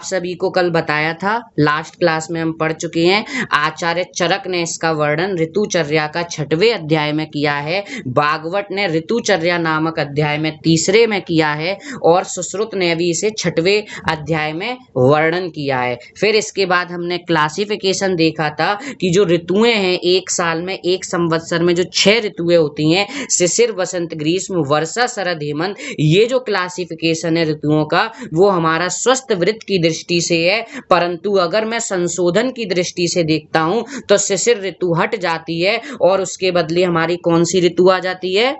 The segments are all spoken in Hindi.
सभी को कल बताया था, लास्ट क्लास में हम पढ़ चुके हैं। आचार्य चरक ने इसका वर्णन ऋतुचर्या का 6वें अध्याय में किया है, भागवत ने ऋतुचर्या नामक अध्याय में 3रे में किया है, और सुश्रुत ने भी इसे 6वें अध्याय में वर्णन किया है। फिर इसके बाद हमने क्लासिफिकेशन देखा था कि जो ऋतुएं हैं एक साल में, एक संवत्सर में जो 6 ऋतुएं होती हैं, शिशिर, वसंत, ग्रीष्म, वर्षा, शरद, हेमंत, ये जो क्लासिफिकेशन है ऋतुओं का, वो हमारा स्वस्थ वृत्त की दृष्टि से है। परंतु अगर मैं संशोधन की दृष्टि से देखता हूं तो शिशिर ऋतु हट जाती है और उसके बदले हमारी कौन सी ऋतु आ जाती है?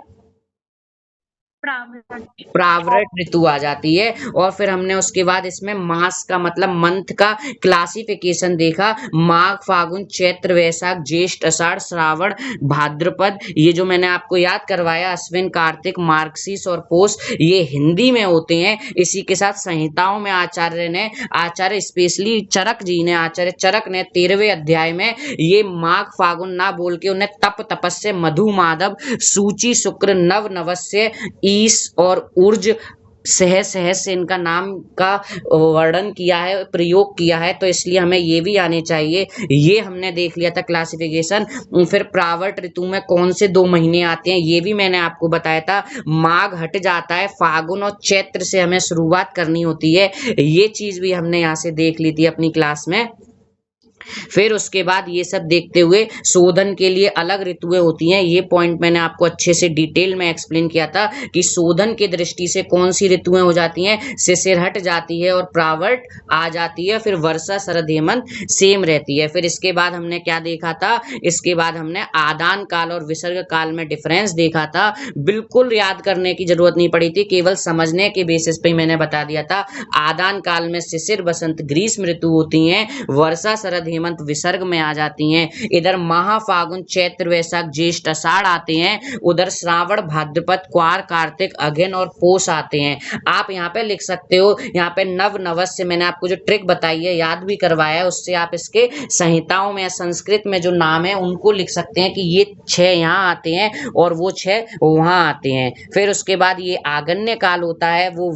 प्रावृत ऋतु आ जाती है। और फिर हमने उसके बाद इसमें मास का मतलब मंथ का क्लासिफिकेशन देखा, माघ, फागुन, चैत्र, वैशाख, ज्येष्ठ, आषाढ़, श्रावण, भाद्रपद, ये जो मैंने आपको याद करवाया, अश्विन, कार्तिक, मार्गशीर्ष और पौष, ये हिंदी में होते हैं। इसी के साथ संहिताओं में आचार्य स्पेशली चरक जी ने, आचार्य चरक ने 13वें अध्याय में ये माघ फागुन ना बोल के उन्हें तप, तपस्य, मधु, माधव, सूची, शुक्र, नव, नवस्य, ईश और उर्ज, सहस, सहस से इनका नाम का वर्णन किया है, प्रयोग किया है। तो इसलिए हमें ये भी आने चाहिए। ये हमने देख लिया था क्लासिफिकेशन। फिर प्रावट ऋतु में कौन से 2 महीने आते हैं, ये भी मैंने आपको बताया था। माघ हट जाता है, फागुन और चैत्र से हमें शुरुआत करनी होती है। ये चीज भी हमने यहाँ से देख ली थी अपनी क्लास में। फिर उसके बाद ये सब देखते हुए शोधन के लिए अलग ऋतुएं होती हैं। ये पॉइंट मैंने आपको अच्छे से डिटेल में एक्सप्लेन किया था कि शोधन की दृष्टि से कौन सी ऋतुएं हो जाती हैं, शिशिर हट जाती है और प्रावट आ जाती है। फिर वर्षा, शरद, हेमंत सेम रहती है। फिर इसके बाद हमने क्या देखा था, इसके बाद हमने आदान काल और विसर्ग काल में डिफरेंस देखा था। बिल्कुल याद करने की जरूरत नहीं पड़ी थी, केवल समझने के बेसिस पे मैंने बता दिया था। आदान काल में शिशिर, वसंत, ग्रीष्म ऋतु होती हैं, वर्षा, शरद, हेमंत विसर्ग में आ जाती हैं। इधर महा, फागुन, चैत्र, वैशाख, ज्येष्ठ, आषाढ़ आते हैं। उधर श्रावण, भाद्रपद, क्वार, कार्तिक, अगहन और पोष आते हैं। आप यहाँ पे लिख सकते हो, यहाँ पे नव, नवस्य मैंने आपको जो ट्रिक बताई है, याद भी करवाया है, उससे आप इसके संहिताओं में या संस्कृत में जो नाम है उनको लिख सकते हैं कि ये 6 यहाँ आते हैं और वो 6 वहां आते हैं। फिर उसके बाद ये आगन्य काल होता है, वो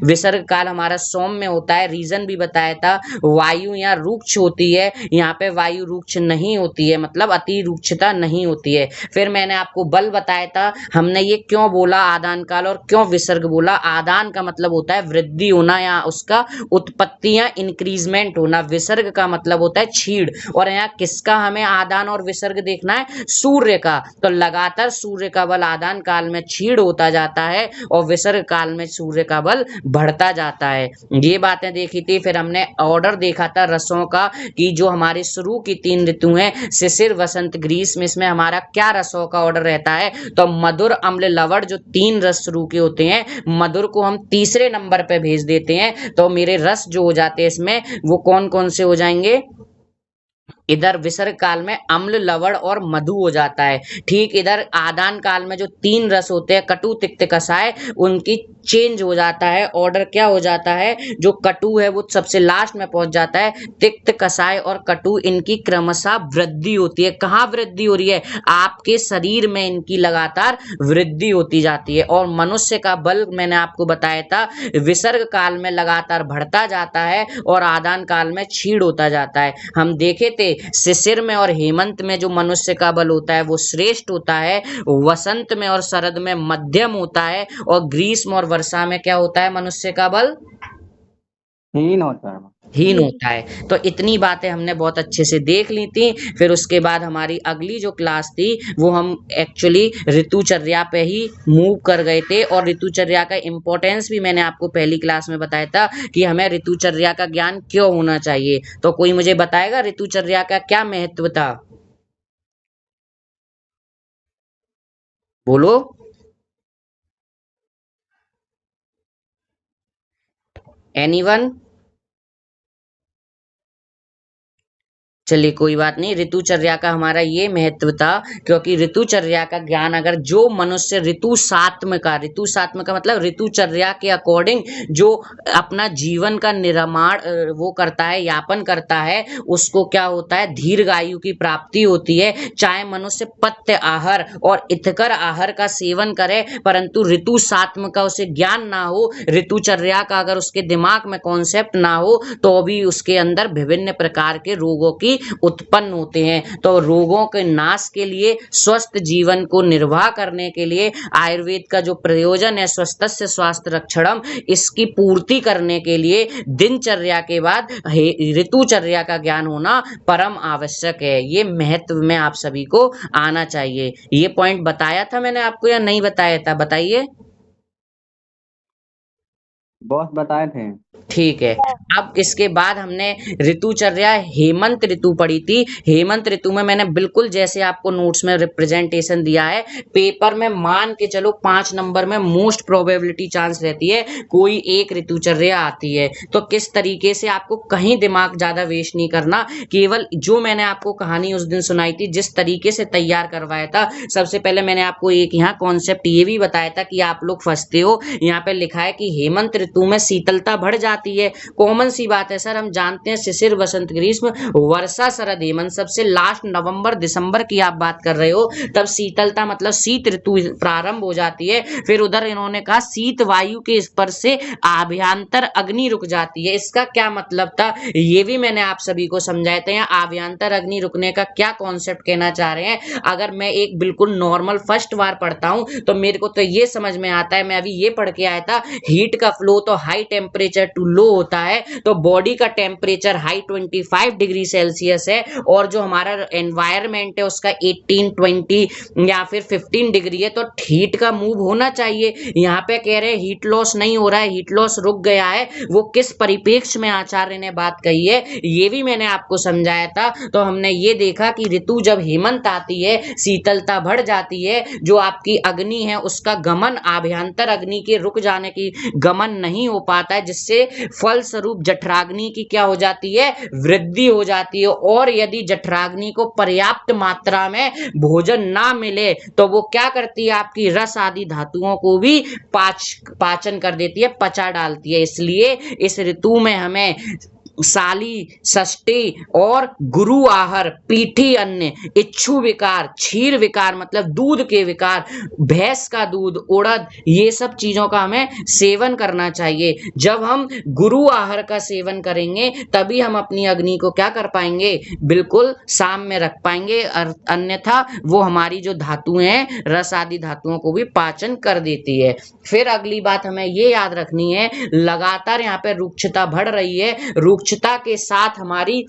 विसर्ग काल हमारा सौम्य होता है। रीजन भी बताया था, वायु यहाँ रुक्ष होती है, यहाँ पे वायु रुक्ष नहीं होती है, मतलब अति रुक्षता नहीं होती है। फिर मैंने आपको बल बताया था, हमने ये क्यों बोला आदान काल और क्यों विसर्ग बोला। आदान का मतलब होता है वृद्धि होना या उसका उत्पत्ति या इंक्रीजमेंट होना, विसर्ग का मतलब होता है छीड़। और यहाँ किसका हमें आदान और विसर्ग देखना है, सूर्य का। तो लगातार सूर्य का बल आदान काल में छीड़ होता जाता है और विसर्ग काल में सूर्य का बल बढ़ता जाता है। ये बातें देखी थी। फिर हमने ऑर्डर देखा था रसों का, कि जो हमारी शुरू की 3 ऋतु हैं, शिशिर, वसंत, ग्रीष्म, इसमें हमारा क्या रसों का ऑर्डर रहता है। तो मधुर, अम्ल, लवण, जो 3 रस शुरू के होते हैं, मधुर को हम तीसरे नंबर पे भेज देते हैं। तो मेरे रस जो हो जाते हैं इसमें, वो कौन कौन से हो जाएंगे, इधर विसर्ग काल में अम्ल, लवण और मधु हो जाता है। ठीक इधर आदान काल में जो 3 रस होते हैं, कटु, तिक्त, कसाय, उनकी चेंज हो जाता है, ऑर्डर क्या हो जाता है, जो कटु है वो सबसे लास्ट में पहुंच जाता है, तिक्त, कसाय और कटु, इनकी क्रमशः वृद्धि होती है। कहाँ वृद्धि हो रही है, आपके शरीर में इनकी लगातार वृद्धि होती जाती है। और मनुष्य का बल मैंने आपको बताया था, विसर्ग काल में लगातार बढ़ता जाता है और आदान काल में क्षीण होता जाता है। हम देखे थे शिशिर में और हेमंत में जो मनुष्य का बल होता है वो श्रेष्ठ होता है, वसंत में और शरद में मध्यम होता है, और ग्रीष्म और वर्षा में क्या होता है मनुष्य का बल, हीन होता है। हीन होता है। तो इतनी बातें हमने बहुत अच्छे से देख ली थी। फिर उसके बाद हमारी अगली जो क्लास थी वो हम एक्चुअली ऋतुचर्या पे ही मूव कर गए थे, और ऋतुचर्या का इंपॉर्टेंस भी मैंने आपको पहली क्लास में बताया था कि हमें ऋतुचर्या का ज्ञान क्यों होना चाहिए। तो कोई मुझे बताएगा ऋतुचर्या का क्या महत्व था, बोलो। एनीवन? चलिए कोई बात नहीं, ऋतुचर्या का हमारा ये महत्व था, क्योंकि ऋतुचर्या का ज्ञान अगर जो मनुष्य ऋतु सात्म का मतलब ऋतुचर्या के अकॉर्डिंग जो अपना जीवन का निर्माण वो करता है, यापन करता है, उसको क्या होता है, दीर्घायु की प्राप्ति होती है। चाहे मनुष्य पत्य आहार और इथकर आहार का सेवन करे, परंतु ऋतु सात्म का उसे ज्ञान ना हो, ऋतुचर्या का अगर उसके दिमाग में कॉन्सेप्ट ना हो, तो भी उसके अंदर विभिन्न प्रकार के रोगों की उत्पन्न होते हैं। तो रोगों के नाश के लिए, स्वस्थ जीवन को निर्वाह करने के लिए आयुर्वेद का जो प्रयोजन है स्वस्थस्य स्वास्थ्य रक्षणम, इसकी पूर्ति करने के लिए दिनचर्या के बाद ऋतुचर्या का ज्ञान होना परम आवश्यक है। ये महत्व में आप सभी को आना चाहिए। ये पॉइंट बताया था मैंने आपको या नहीं बताया था, बताइए। बॉस बताए थे। ठीक है। अब इसके बाद हमने ऋतुचर्या हेमंत ऋतु पढ़ी थी। हेमंत ऋतु में मैंने बिल्कुल जैसे आपको नोट्स में रिप्रेजेंटेशन दिया है, पेपर में मान के चलो 5 नंबर में मोस्ट प्रोबेबिलिटी चांस रहती है कोई एक ऋतुचर्या आती है। तो किस तरीके से आपको कहीं दिमाग ज्यादा वेस्ट नहीं करना, केवल जो मैंने आपको कहानी उस दिन सुनाई थी, जिस तरीके से तैयार करवाया था, सबसे पहले मैंने आपको एक यहाँ कॉन्सेप्ट ये भी बताया था कि आप लोग फंसते हो। यहाँ पे लिखा है कि हेमंत ऋतु में शीतलता बढ़ जाती है। कॉमन सी बात है सर, हम जानते हैं शिशिर वसंत ग्रीष्म वर्षा शरद हेमंत, सबसे लास्ट नवंबर दिसंबर की आप बात कर रहे हो, तब शीतलता मतलब शीत ऋतु प्रारंभ हो जाती है। फिर उधर इन्होंने कहा शीत वायु के स्पर्श से आभ्यंतर अग्नि रुक जाती है। इसका क्या मतलब था, ये भी मैंने आप सभी को समझाया था। यहाँ आभ्यंतर अग्नि रुकने का क्या कॉन्सेप्ट कहना चाह रहे हैं, अगर मैं एक बिल्कुल नॉर्मल फर्स्ट बार पढ़ता हूं तो मेरे को तो ये समझ में आता है, मैं अभी ये पढ़ के आया था, हीट का फ्लो तो हाई टेम्परेचर टू लो होता है, तो बॉडी का टेम्परेचर हाई 25 डिग्री सेल्सियस है, और जो हमारा एनवायरमेंट है उसका 18, 20 या फिर 15 डिग्री है, तो हीट का मूव होना चाहिए। यहाँ पे कह रहे हैं हीट लॉस नहीं हो रहा है, हीट लॉस रुक गया है। वो किस परिप्रेक्ष्य में आचार्य ने बात कही है, ये भी मैंने आपको समझाया था। तो हमने ये देखा कि ऋतु जब हेमंत आती है, शीतलता बढ़ जाती है, जो आपकी अग्नि है उसका गमन आभ्यंतर अग्नि के रुक जाने की गमन नहीं हो पाता है, जिससे फलस्वरूप जठराग्नि की क्या हो जाती है, वृद्धि हो जाती है। और यदि जठराग्नि को पर्याप्त मात्रा में भोजन ना मिले तो वो क्या करती है, आपकी रस आदि धातुओं को भी पाचन कर देती है, पचा डालती है। इसलिए इस ऋतु में हमें साली, षष्ठी और गुरु आहार, पीठी अन्न, इच्छु विकार, क्षीर विकार मतलब दूध के विकार, भैंस का दूध, उड़द, ये सब चीजों का हमें सेवन करना चाहिए। जब हम गुरु आहार का सेवन करेंगे तभी हम अपनी अग्नि को क्या कर पाएंगे, बिल्कुल साम में रख पाएंगे, अन्यथा वो हमारी जो धातुएं हैं, रस आदि धातुओं को भी पाचन कर देती है। फिर अगली बात हमें ये याद रखनी है, लगातार यहाँ पे रुक्षता बढ़ रही है, रुक्षता के साथ हमारी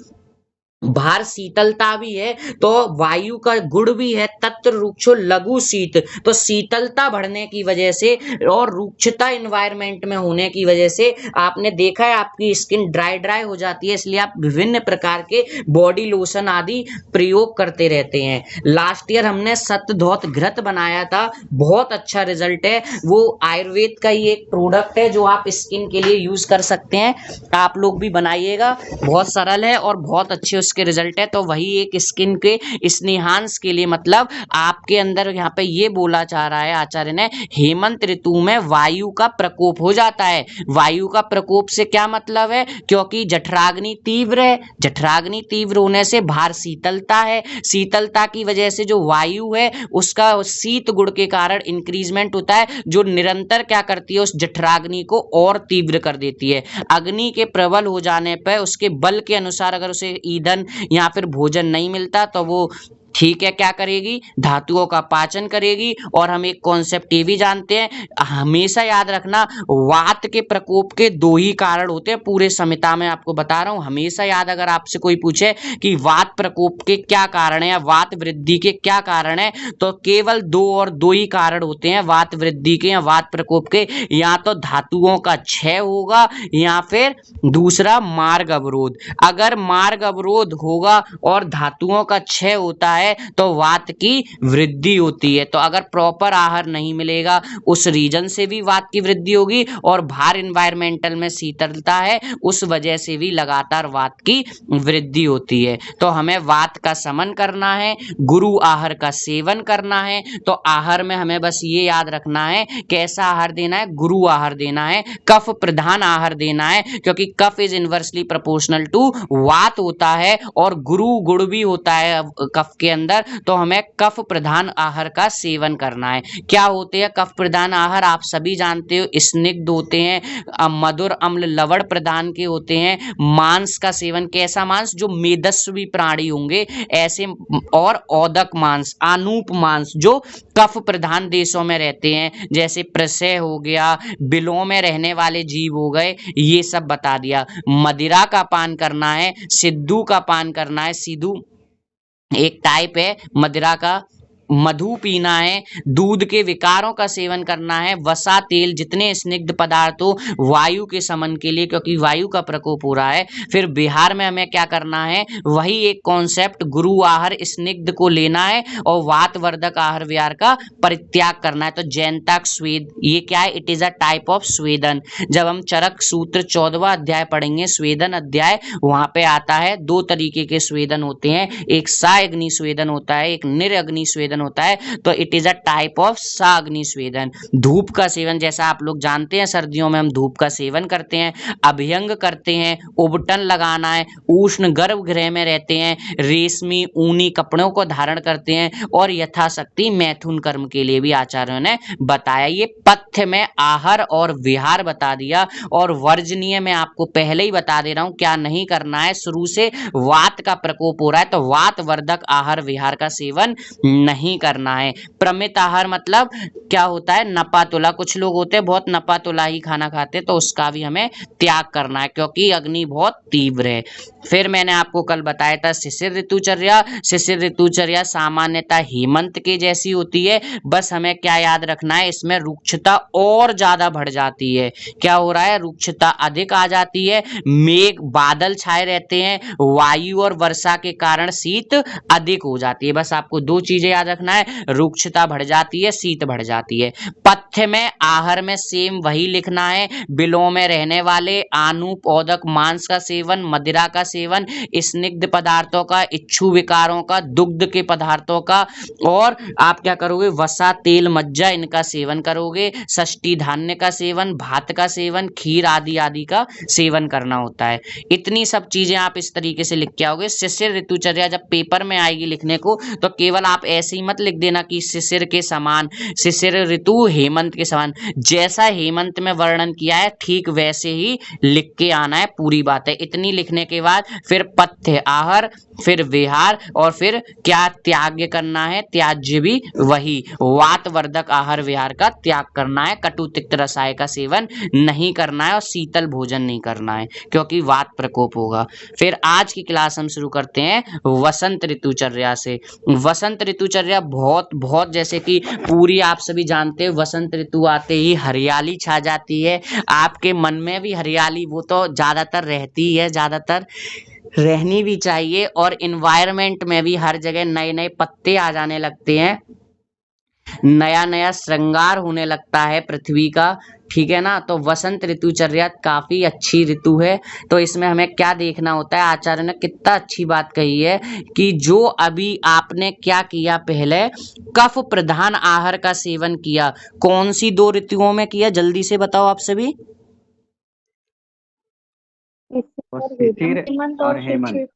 भार शीतलता भी है, तो वायु का गुण भी है तत्र रुक्षो लघु शीत। तो शीतलता बढ़ने की वजह से और रुक्षता एनवायरमेंट में होने की वजह से आपने देखा है आपकी स्किन ड्राई हो जाती है, इसलिए आप विभिन्न प्रकार के बॉडी लोशन आदि प्रयोग करते रहते हैं। लास्ट ईयर हमने सतधौत घृत बनाया था, बहुत अच्छा रिजल्ट है। वो आयुर्वेद का ही एक प्रोडक्ट है जो आप स्किन के लिए यूज कर सकते हैं, आप लोग भी बनाइएगा, बहुत सरल है और बहुत अच्छे के रिजल्ट है। तो वही एक स्किन के स्नेहांश के लिए, मतलब आपके अंदर यहाँ पे ये बोला जा रहा है आचार्य ने, हेमंत ऋतु में वायु का प्रकोप हो जाता है। वायु का प्रकोप से क्या मतलब है, क्योंकि जठराग्नि तीव्र है, जठराग्नि तीव्र होने से भार शीतलता है, शीतलता की वजह से जो वायु है उसका शीत गुण के कारण इंक्रीजमेंट होता है, जो निरंतर क्या करती है, उस जठराग्नि को और तीव्र कर देती है। अग्नि के प्रबल हो जाने पर उसके बल के अनुसार अगर उसे ईंधन या फिर भोजन नहीं मिलता तो वो ठीक है क्या करेगी, धातुओं का पाचन करेगी। और हम एक कॉन्सेप्ट ये भी जानते हैं, हमेशा याद रखना, वात के प्रकोप के 2 ही कारण होते हैं, पूरे संहिता में आपको बता रहा हूं, हमेशा याद। अगर आपसे कोई पूछे कि वात प्रकोप के क्या कारण है या वात वृद्धि के क्या कारण है, तो केवल 2 और 2 ही कारण होते हैं वात वृद्धि के या वात प्रकोप के, या तो धातुओं का क्षय होगा या फिर दूसरा मार्ग अवरोध। अगर मार्ग अवरोध होगा और धातुओं का क्षय होता है है तो वात की वृद्धि होती है। तो अगर प्रॉपर आहार नहीं मिलेगा उस रीजन से भी वात की वृद्धि होगी, और बाहर इन्वायरमेंटल में शीतलता है उस वजह से भी लगातार वात की वृद्धि होती है। तो हमें वात का शमन करना है, गुरु आहार का सेवन करना है। तो आहार में हमें बस ये याद रखना है कैसा आहार देना है, गुरु आहार देना है, कफ प्रधान आहार देना है, क्योंकि कफ इज इनवर्सली प्रोपोर्शनल टू वात होता है और गुरु गुण भी होता है कफ के अंदर। तो हमें कफ प्रधान आहार का सेवन करना है। क्या होते हैं कफ प्रधान आहार, आप सभी जानते हो, स्निग्ध होते हैं, मधुर अम्ल लवण प्रधान के होते हैं। मांस का सेवन, कैसा मांस, जो मेदस्वी प्राणी होंगे ऐसे, और औदक मांस, आनूप मांस जो कफ प्रधान देशों में रहते हैं, जैसे प्रसय हो गया, बिलों में रहने वाले जीव हो गए, ये सब बता दिया। मदिरा का पान करना है, सिद्धू का पान करना है। सिद्धू एक टाइप है मदिरा का, मधु पीना है, दूध के विकारों का सेवन करना है, वसा तेल, जितने स्निग्ध पदार्थ हो वायु के समन के लिए, क्योंकि वायु का प्रकोप हो रहा है। फिर बिहार में हमें क्या करना है, वही एक कॉन्सेप्ट, गुरु आहार स्निग्ध को लेना है और वात वर्धक आहार विहार का परित्याग करना है। तो जैनतक स्वेद, ये क्या है, it is a type of स्वेदन। जब हम चरक सूत्र 14वां अध्याय पढ़ेंगे, स्वेदन अध्याय, वहां पे आता है दो तरीके के स्वेदन होते हैं, एक साग्नि स्वेदन होता है, एक निरग्नि स्वेदन होता है। तो it is a type of साग्नि स्वेदन। धूप का सेवन, जैसा आप लोग जानते हैं सर्दियों में हम धूप का सेवन करते हैं, अभ्यंग करते हैं, उबटन लगाना है, उष्ण गर्भगृह में रहते हैं, रेशमी ऊनी कपड़ों को धारण करते हैं, और यथाशक्ति मैथुन कर्म के लिए भी आचार्यों ने बताया। ये पथ्य में आहार और विहार बता दिया, और वर्जनीय में आपको पहले ही बता दे रहा हूं क्या नहीं करना है। शुरू से वात का प्रकोप हो रहा है तो वात वर्धक आहार विहार का सेवन नहीं करना है। प्रमित आहार मतलब क्या होता है, नपा तुला, कुछ लोग होते हैं बहुत नपा तुला ही खाना खाते हैं, तो उसका भी हमें त्याग करना है क्योंकि अग्नि बहुत तीव्र है। फिर मैंने आपको कल बताया था शिशिर ऋतुचर्या। शिशिर ऋतुचर्या सामान्यतः हेमंत के जैसी होती है, बस हमें क्या याद रखना है, इसमें रुक्षता और ज्यादा बढ़ जाती है। क्या हो रहा है, रुक्षता अधिक आ जाती है, मेघ बादल छाए रहते हैं, वायु और वर्षा के कारण शीत अधिक हो जाती है। बस आपको दो चीजें याद रखना है, रुक्षता बढ़ जाती है, शीत बढ़ जाती है। पथ्य में आहार में सेम वही लिखना है, बिलों में रहने वाले आनूप औदक मांस का सेवन, मदिरा का सेवन, स्निग्ध पदार्थों का, इच्छू विकारों का, दुग्ध के पदार्थों का, और आप क्या करोगे, वसा तेल मज्जा इनका सेवन करोगे, षष्ठी धान्य का सेवन, भात का सेवन, खीर आदि आदि का सेवन करना होता है। इतनी सब चीजें आप इस तरीके से लिख के आओगे। शिशिर ऋतुचर्या जब पेपर में आएगी लिखने को तो केवल आप ऐसे ही मत लिख देना कि शिशिर के समान, शिशिर ऋतु हेमंत के समान, जैसा हेमंत में वर्णन किया है ठीक वैसे ही लिख के आना है, पूरी बात है। इतनी लिखने के बाद फिर पथ्य आहार, फिर विहार, और फिर क्या त्याग करना है, त्याज्य भी वही वात वर्धक आहार विहार का त्याग करना है, कटु तिक्त रसाय का सेवन नहीं करना है, और शीतल भोजन नहीं करना है क्योंकि वात प्रकोप होगा। फिर आज की क्लास हम शुरू करते हैं वसंत ऋतुचर्या से। वसंत ऋतुचर्या बहुत बहुत, जैसे कि पूरी आप सभी जानते हैं, वसंत ऋतु आते ही हरियाली छा जाती है, आपके मन में भी हरियाली वो तो ज्यादातर रहती ही है, ज्यादातर रहनी भी चाहिए, और इन्वायरमेंट में भी हर जगह नए नए पत्ते आ जाने लगते हैं, नया नया श्रृंगार होने लगता है पृथ्वी का, ठीक है ना। तो वसंत ऋतुचर्या काफी अच्छी ऋतु है। तो इसमें हमें क्या देखना होता है, आचार्य ने कितना अच्छी बात कही है कि जो अभी आपने क्या किया, पहले कफ प्रधान आहार का सेवन किया, कौन सी दो ऋतुओं में किया, जल्दी से बताओ आप सभी। शिशिर और हेमंत।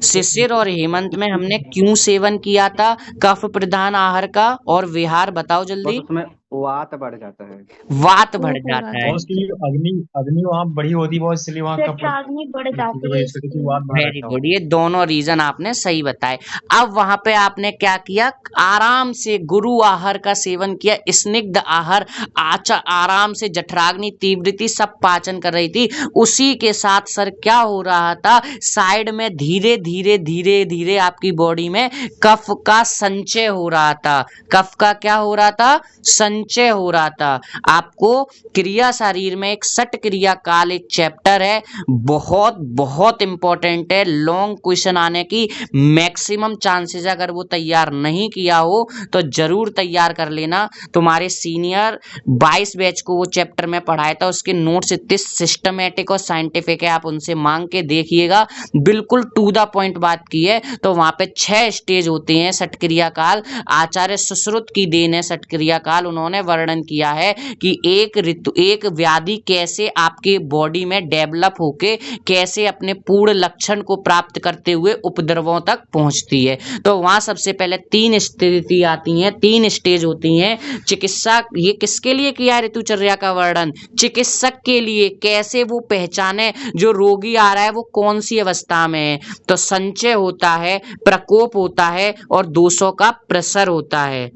शिशिर और हेमंत में हमने क्यों सेवन किया था कफ प्रधान आहार का, और विहार बताओ बस जल्दी। उसमें वात बढ़ जाता है। वात बढ़ जाता है, बहुत सी अग्नि अग्नि वहाँ बड़ी होती है, बहुत इसलिए वहाँ का आदमी बढ़ जाती है वजह से क्योंकि वात बाहर वेरी रखा गुड, हुआ ये दोनों रीजन आपने सही बताए। अब वहां पे आपने क्या किया, आराम से गुरु आहार का सेवन किया, स्निग्ध आहार, आराम से जठराग्नि तीव्रति सब पाचन कर रही थी। उसी के साथ सर क्या हो रहा था, साइड में धीरे धीरे धीरे धीरे आपकी बॉडी में कफ का संचय हो रहा था। कफ का क्या हो रहा था, संचय संचय हो रहा था। आपको क्रिया शरीर में एक सट क्रिया काल एक चैप्टर है, बहुत बहुत इंपॉर्टेंट है, लॉन्ग क्वेश्चन आने की मैक्सिमम चांसेस है। अगर वो तैयार नहीं किया हो तो जरूर तैयार कर लेना। तुम्हारे सीनियर 22 बैच को वो चैप्टर में पढ़ाया था, उसके नोट्स इतने सिस्टमेटिक और साइंटिफिक है, आप उनसे मांग के देखिएगा, बिल्कुल टू द पॉइंट बात की है। तो वहां पे 6 स्टेज होते हैं सटक्रिया काल, आचार्य सुश्रुत की देन है सटक्रिया काल। उन्होंने वर्णन किया है कि एक व्याधि कैसे आपके बॉडी में डेवलप होके कैसे अपने पूर्ण लक्षण को प्राप्त करते हुए उपद्रवों तक पहुंचती है। तो वहां सबसे पहले 3 स्थिति आती हैं, 3 स्टेज होती हैं। चिकित्सा, ये किसके लिए किया है ऋतुचर्या का वर्णन? चिकित्सक के लिए, कैसे वो पहचाने जो रोगी आ रहा है वो कौन सी अवस्था में है। तो संचय होता है, प्रकोप होता है और दोषों का प्रसर होता है।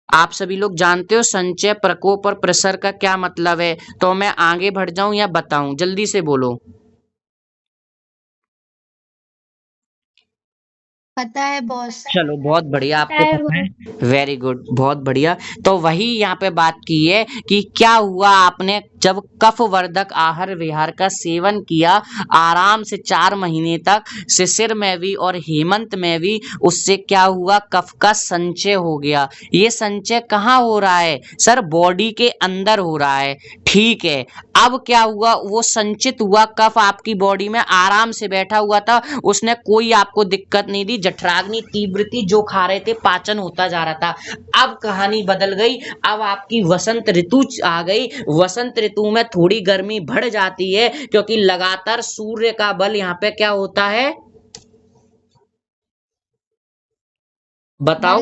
आप सभी लोग जानते हो संचय, प्रकोप और प्रसर का क्या मतलब है। तो मैं आगे बढ़ जाऊं या बताऊं? जल्दी से बोलो। पता है बॉस। चलो बहुत बढ़िया, आपको पता है, वेरी गुड, बहुत बढ़िया। तो वही यहाँ पे बात की है कि क्या हुआ, आपने जब कफ वर्धक आहार विहार का सेवन किया आराम से 4 महीने तक, शिशिर में भी और हेमंत में भी, उससे क्या हुआ, कफ का संचय हो गया। ये संचय कहाँ हो रहा है सर? बॉडी के अंदर हो रहा है, ठीक है। अब क्या हुआ, वो संचित हुआ कफ आपकी बॉडी में आराम से बैठा हुआ था, उसने कोई आपको दिक्कत नहीं दी, जठराग्नि तीव्रती जो खा रहे थे पाचन होता जा रहा था। अब कहानी बदल गई, अब आपकी वसंत ऋतु आ गई। वसंत ऋतु में थोड़ी गर्मी बढ़ जाती है क्योंकि लगातार सूर्य का बल यहाँ पे क्या होता है, बताओ?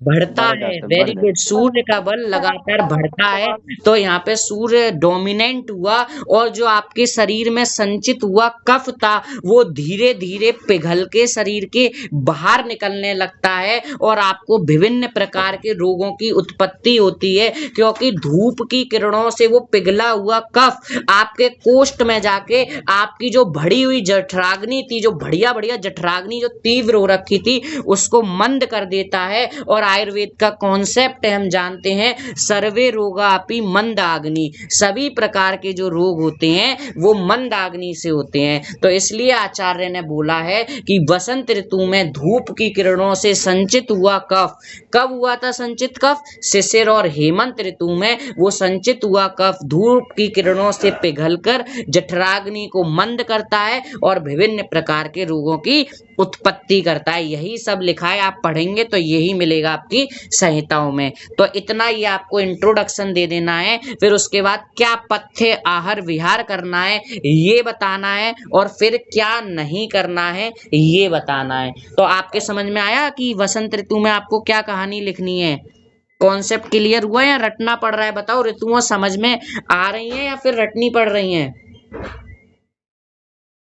बढ़ता है, वेरी गुड। सूर्य का बल लगातार बढ़ता है, तो यहाँ पे सूर्य डोमिनेंट हुआ और जो आपके शरीर में संचित हुआ कफ था वो धीरे धीरे पिघल के शरीर के बाहर निकलने लगता है और आपको विभिन्न प्रकार के रोगों की उत्पत्ति होती है, क्योंकि धूप की किरणों से वो पिघला हुआ कफ आपके कोष्ठ में जाके आपकी जो बढ़ी हुई जठराग्नि थी, जो बढ़िया बढ़िया जठराग्नि जो तीव्र हो रखी थी, उसको मंद कर देता है। और आयुर्वेद का कॉन्सेप्ट है, हम जानते हैं, सर्वे रोगापि मंदाग्नि, सभी प्रकार के जो रोग होते हैं वो मंदाग्नि से होते हैं। तो इसलिए आचार्य ने बोला है कि वसंत ऋतु में धूप की किरणों से संचित हुआ कफ, कब हुआ था संचित कफ? शिशिर और हेमंत ऋतु में वो संचित हुआ कफ धूप की किरणों से पिघलकर जठराग्नि को मंद करता है और विभिन्न प्रकार के रोगों की उत्पत्ति करता है। यही सब लिखा है, आप पढ़ेंगे तो यही मिलेगा आपकी संहिताओं में। तो इतना ही आपको इंट्रोडक्शन दे देना है, फिर उसके बाद क्या पथ्य आहार विहार करना है ये बताना है और फिर क्या नहीं करना है ये बताना है। तो आपके समझ में आया कि वसंत ऋतु में आपको क्या कहानी लिखनी है? कॉन्सेप्ट क्लियर हुआ या रटना पड़ रहा है? बताओ, ऋतुओं समझ में आ रही हैं या फिर रटनी पड़ रही हैं?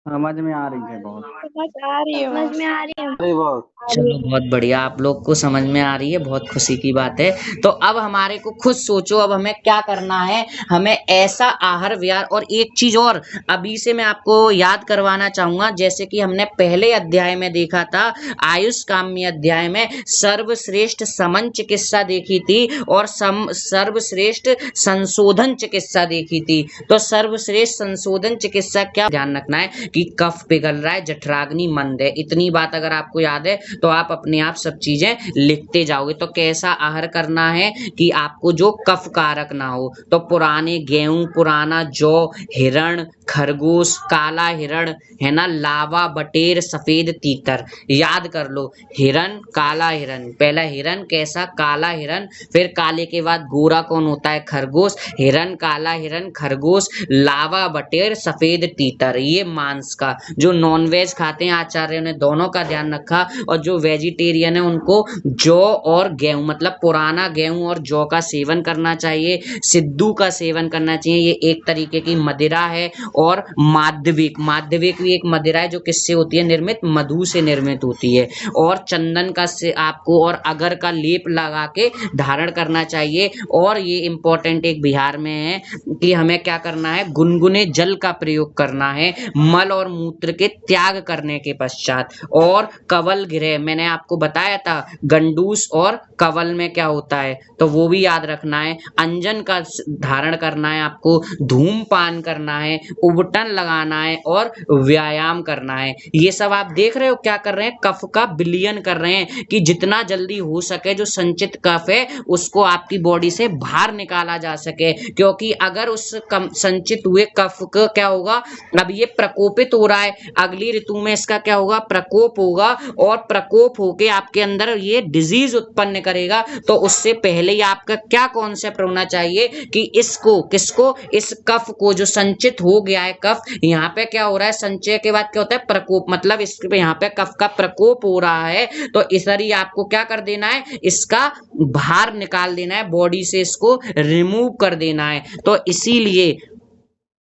समझ में आ रही है, बहुत समझ आ रही है। चलो बहुत बढ़िया, आप लोग को समझ में आ रही है, बहुत खुशी की बात है। तो अब हमारे को खुद सोचो, अब हमें क्या करना है, हमें ऐसा आहार विहार। और एक चीज और अभी से मैं आपको याद करवाना चाहूंगा, जैसे कि हमने पहले अध्याय में देखा था, आयुष काम्य अध्याय में सर्वश्रेष्ठ समन चिकित्सा देखी थी और सर्वश्रेष्ठ संशोधन चिकित्सा देखी थी। तो सर्वश्रेष्ठ संशोधन चिकित्सा क्या ध्यान रखना है कि कफ पिघल रहा है, जठराग्नि मंद है, इतनी बात अगर आपको याद है तो आप अपने आप सब चीजें लिखते जाओगे। तो कैसा आहार करना है कि आपको जो कफ कारक ना हो, तो पुराने गेहूं, पुराना जौ, हिरण, खरगोश, काला हिरण है ना, लावा, बटेर, सफेद तीतर, याद कर लो। हिरण, काला हिरण, पहला हिरण कैसा, काला हिरण, फिर काले के बाद गोरा कौन होता है, खरगोश, हिरण, काला हिरण, खरगोश, लावा, बटेर, सफेद तीतर, ये मांस का। जो नॉनवेज खाते हैं आचार्य ने दोनों का ध्यान रखा, और जो वेजिटेरियन है उनको जौ और गेहूं, मतलब पुराना गेहूं और जौ का सेवन करना चाहिए, सिद्धू का सेवन करना चाहिए, ये एक तरीके की मदिरा है। और माध्यविक, माध्यविक भी एक मदिरा है जो किससे होती है निर्मित, मधु से निर्मित होती है। और चंदन का से आपको और अगर का लेप लगा के धारण करना चाहिए। और ये इंपॉर्टेंट एक बिहार में है कि हमें क्या करना है, गुनगुने जल का प्रयोग करना है, मल मल और मूत्र के त्याग करने के पश्चात। और कवल गृह मैंने आपको बताया था, गंडूस और कवल में क्या होता है, तो वो भी याद रखना है। अंजन का धारण करना है आपको, धूमपान करना है, उबटन लगाना है और व्यायाम करना है। ये सब आप देख रहे हो क्या कर रहे हैं, कफ का विलयन कर रहे हैं कि जितना जल्दी हो सके जो संचित कफ है उसको आपकी बॉडी से बाहर निकाला जा सके, क्योंकि अगर उस संचित हुए कफ का क्या होगा, अब ये प्रकोपित हो रहा है, अगली ऋतु में इसका क्या होगा, प्रकोप होगा, और प्रकोप होके आपके अंदर ये डिजीज उत्पन्न करेगा। तो उससे पहले ही आपका क्या कॉन्सेप्ट होना चाहिए कि इसको किसको, इस कफ को जो संचित हो गया है कफ, यहाँ पे क्या हो रहा है, संचय के बाद क्या होता है, प्रकोप, मतलब इस यहाँ पे कफ का प्रकोप हो रहा है, तो इस तरह आपको क्या कर देना है, इसका बाहर निकाल देना है, बॉडी से इसको रिमूव कर देना है। तो इसीलिए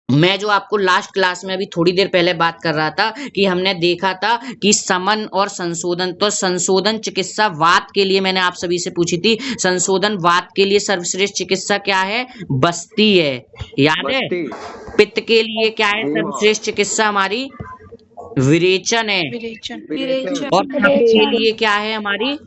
मैं जो आपको लास्ट क्लास में अभी थोड़ी देर पहले बात कर रहा था कि हमने देखा था कि समन और संशोधन, तो संशोधन चिकित्सा वात के लिए मैंने आप सभी से पूछी थी, संशोधन वात के लिए सर्वश्रेष्ठ चिकित्सा क्या है, बस्ती है, याद है। बस्ती। पित्त के लिए क्या है जी सर्वश्रेष्ठ चिकित्सा हमारी, विरेचन है। विरेचन। और कफ के लिए क्या है हमारी,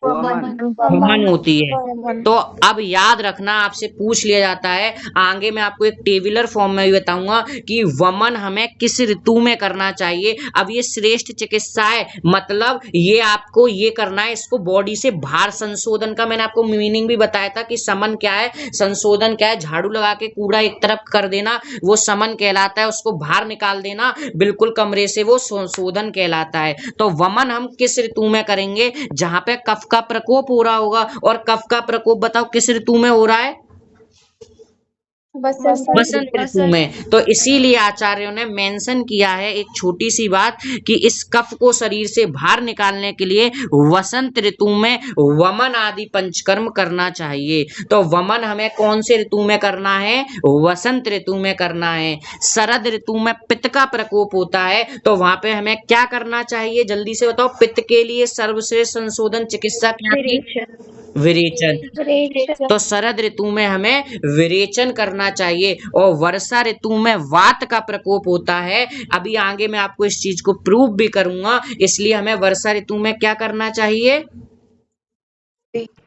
वमन। वमन होती है। तो अब याद रखना, आपसे पूछ लिया जाता है, आगे मैं आपको एक टेबुलर फॉर्म में भी बताऊंगा कि वमन हमें किस ऋतु में करना चाहिए। अब ये श्रेष्ठ चिकित्सा है, मतलब ये आपको ये करना है, इसको बॉडी से बाहर। संशोधन का मैंने आपको मीनिंग भी बताया था कि समन क्या है, संशोधन क्या है, झाड़ू लगा के कूड़ा एक तरफ कर देना वो समन कहलाता है, उसको बाहर निकाल देना बिल्कुल कमरे से, वो संशोधन कहलाता है। तो वमन हम किस ऋतु में करेंगे, जहां पे कफ का प्रकोप हो रहा होगा। और कफ का प्रकोप बताओ किस ऋतु में हो रहा है, बसंत ऋतु में। तो इसीलिए आचार्यों ने मेंशन किया है एक छोटी सी बात कि इस कफ को शरीर से बाहर निकालने के लिए वसंत ऋतु में वमन आदि पंचकर्म करना चाहिए। तो वमन हमें कौन से ऋतु में करना है, वसंत ऋतु में करना है। शरद ऋतु में पित्त का प्रकोप होता है, तो वहां पे हमें क्या करना चाहिए, जल्दी से बताओ। पित्त के लिए सर्वश्रेष्ठ संशोधन चिकित्सा क्या थी, विरेचन। तो शरद ऋतु में हमें विरेचन करना चाहिए। और वर्षा ऋतु में वात का प्रकोप होता है, अभी आगे मैं आपको इस चीज को प्रूव भी करूंगा, इसलिए हमें वर्षा ऋतु में क्या करना चाहिए,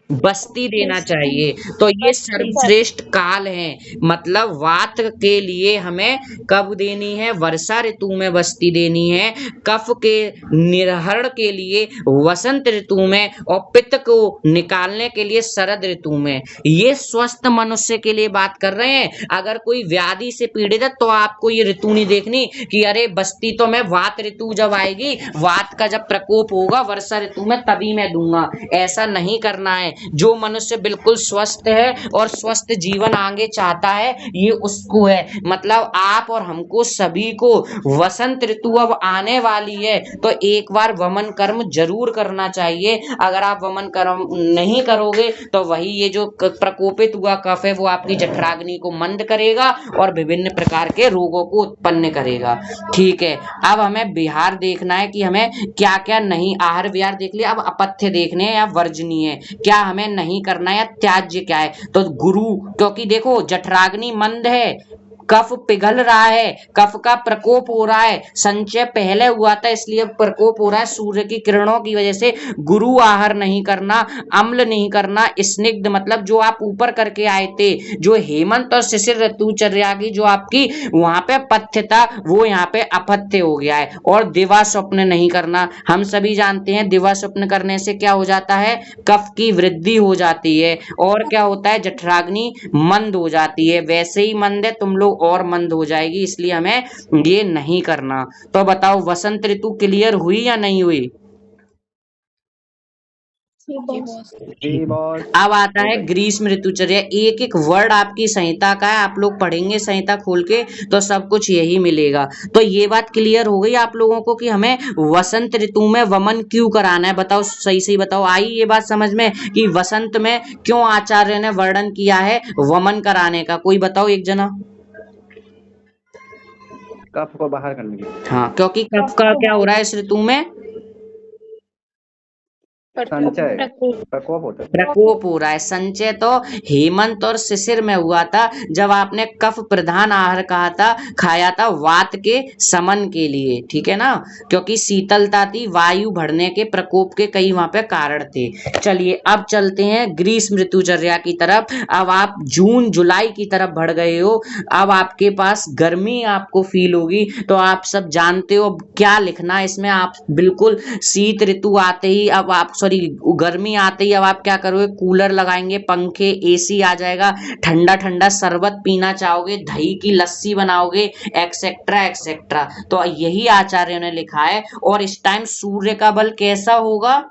बस्ती देना चाहिए। तो ये सर्वश्रेष्ठ काल है, मतलब वात के लिए हमें कब देनी है, वर्षा ऋतु में बस्ती देनी है, कफ के निर्हरण के लिए वसंत ऋतु में, और पित्त को निकालने के लिए शरद ऋतु में। ये स्वस्थ मनुष्य के लिए बात कर रहे हैं। अगर कोई व्याधि से पीड़ित है तो आपको ये ऋतु नहीं देखनी कि अरे बस्ती तो मैं वात ऋतु जब आएगी, वात का जब प्रकोप होगा वर्षा ऋतु में तभी मैं दूंगा, ऐसा नहीं करना है। जो मनुष्य बिल्कुल स्वस्थ है और स्वस्थ जीवन आगे चाहता है, ये उसको है, मतलब आप और हमको सभी को वसंत ऋतु अब आने वाली है, तो एक बार वमन कर्म जरूर करना चाहिए। अगर आप वमन कर्म नहीं करोगे तो वही ये जो प्रकोपित हुआ कफ है वो आपकी जठराग्नि को मंद करेगा और विभिन्न प्रकार के रोगों को उत्पन्न करेगा। ठीक है, अब हमें बिहार देखना है कि हमें क्या क्या नहीं, आहार विहार देख लिया, अब अपथ्य देखने हैं या वर्जनीय, क्या हमें नहीं करना है या त्याज्य क्या है। तो गुरु, क्योंकि देखो जठराग्नि मंद है, कफ पिघल रहा है, कफ का प्रकोप हो रहा है, संचय पहले हुआ था इसलिए प्रकोप हो रहा है सूर्य की किरणों की वजह से। गुरु आहार नहीं करना, अम्ल नहीं करना, स्निग्ध मतलब जो आप ऊपर करके आए थे, जो हेमंत और शिशिर ऋतुचर्या की जो आपकी वहां पे पथ्य था वो यहाँ पे अपथ्य हो गया है। और दिवा स्वप्न नहीं करना, हम सभी जानते हैं दिवा स्वप्न करने से क्या हो जाता है, कफ की वृद्धि हो जाती है और क्या होता है, जठराग्नि मंद हो जाती है। वैसे ही मंद है तुम लोग और मंद हो जाएगी, इसलिए हमें ये नहीं करना। तो बताओ वसंत ऋतु क्लियर हुई या नहीं हुई। अब आता है ग्रीष्म ऋतुचर्या, एक एक वर्ड आपकी संहिता का है, आप लोग पढ़ेंगे संहिता खोल के तो सब कुछ यही मिलेगा। तो ये बात क्लियर हो गई आप लोगों को कि हमें वसंत ऋतु में वमन क्यों कराना है, बताओ सही सही बताओ। आई ये बात समझ में कि वसंत में क्यों आचार्य ने वर्णन किया है वमन कराने का, कोई बताओ एक जना। कफ को बाहर करने के लिए। हाँ, क्योंकि कफ का क्या हो रहा है इस ऋतु में, संचय प्रकोप होता है। प्रकोप हो रहा है। संचय तो हेमंत और शिशिर में हुआ था, जब आपने कफ प्रधान आहार खाया था वात के समन के लिए, ठीक है ना, क्योंकि शीतलता थी, वायु बढ़ने के प्रकोप के कई वहां पे कारण थे। चलिए अब चलते हैं ग्रीष्म ऋतुचर्या की तरफ। अब आप जून जुलाई की तरफ बढ़ गए हो, अब आपके पास गर्मी आपको फील होगी, तो आप सब जानते हो अब क्या लिखना है इसमें। आप बिल्कुल शीत ऋतु आते ही, अब आप सॉरी गर्मी आते ही अब आप क्या करोगे, कूलर लगाएंगे, पंखे, एसी आ जाएगा, ठंडा ठंडा शरबत पीना चाहोगे, दही की लस्सी बनाओगे, एक्सेट्रा एक्सेट्रा। तो यही आचार्यों ने लिखा है। और इस टाइम सूर्य का बल कैसा होगा,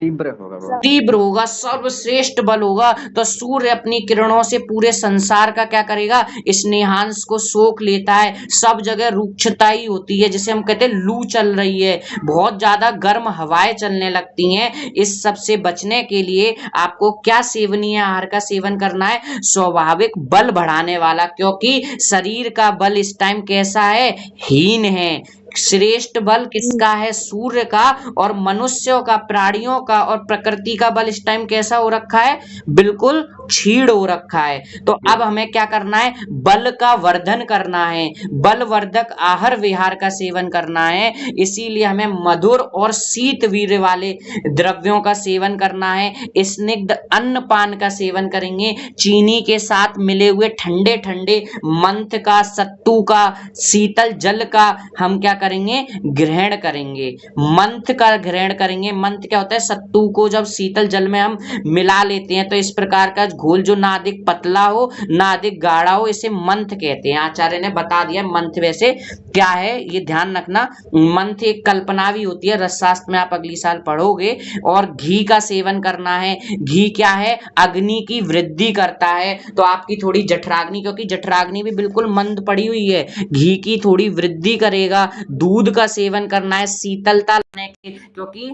तीव्र होगा बहुत। तीव्र होगा, सर्वश्रेष्ठ बल होगा। तो सूर्य अपनी किरणों से पूरे संसार का क्या करेगा, स्नेहांश को सोख लेता है। सब जगह रुक्षता ही होती है, जिसे हम कहते हैं लू चल रही है, बहुत ज्यादा गर्म हवाएं चलने लगती हैं। इस सब से बचने के लिए आपको क्या सेवनीय आहार का सेवन करना है, स्वाभाविक बल बढ़ाने वाला, क्योंकि शरीर का बल इस टाइम कैसा है, हीन है। श्रेष्ठ बल किसका है, सूर्य का, और मनुष्यों का, प्राणियों का और प्रकृति का बल इस टाइम कैसा हो रखा है, बिल्कुल क्षीण हो रखा है। तो अब हमें क्या करना है, बल का वर्धन करना है, बलवर्धक आहार विहार का सेवन करना है। इसीलिए हमें मधुर और शीत वीर्य वाले द्रव्यों का सेवन करना है, स्निग्ध अन्न पान का सेवन करेंगे, चीनी के साथ मिले हुए ठंडे ठंडे मंथ का, सत्तू का, शीतल जल का हम क्या करेंगे, ग्रहण करेंगे। मंथ का ग्रहण करेंगे। मंथ क्या होता है, सत्तू को जब शीतल जल में हम मिला लेते हैं तो इस प्रकार का घोल जो ना अधिक पतला हो ना अधिक गाढ़ा हो, इसे मंथ कहते हैं। आचार्य ने बता दिया मंथ वैसे क्या है, ये ध्यान रखना। मंथ एक कल्पना भी होती है, रसशास्त्र में आप अगली साल पढ़ोगे। और घी का सेवन करना है। घी क्या है, अग्नि की वृद्धि करता है। तो आपकी थोड़ी जठराग्नि, क्योंकि जठराग्नि भी बिल्कुल मंद पड़ी हुई है, घी की थोड़ी वृद्धि करेगा। दूध का सेवन करना है शीतलता लाने के, क्योंकि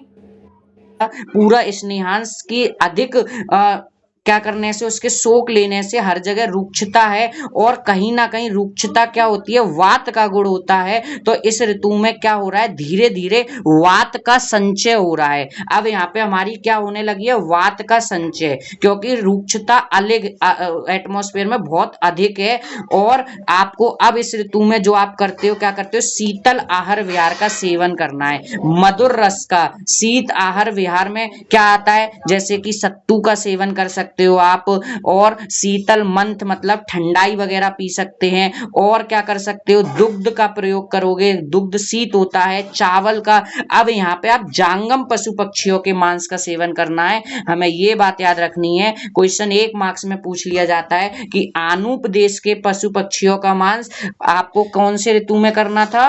पूरा स्नेहांश की अधिक क्या करने से, उसके सोख लेने से हर जगह रुक्षता है, और कहीं ना कहीं रुक्षता क्या होती है, वात का गुण होता है। तो इस ऋतु में क्या हो रहा है, धीरे धीरे वात का संचय हो रहा है। अब यहाँ पे हमारी क्या होने लगी है, वात का संचय, क्योंकि रुक्षता अलग एटमॉस्फेयर में बहुत अधिक है। और आपको अब इस ऋतु में जो आप करते हो, क्या करते हो, शीतल आहार विहार का सेवन करना है, मधुर रस का। शीत आहार विहार में क्या आता है, जैसे कि सत्तू का सेवन कर सकते हो आप, और शीतल मंथ मतलब ठंडाई वगैरह पी सकते हैं। और क्या कर सकते हो, दुग्ध का प्रयोग करोगे, दुग्ध शीत होता है, चावल का। अब यहाँ पे आप जांगम पशु पक्षियों के मांस का सेवन करना है। हमें ये बात याद रखनी है, क्वेश्चन 1 मार्क्स में पूछ लिया जाता है कि आनूप देश के पशु पक्षियों का मांस आपको कौन से ऋतु में करना था,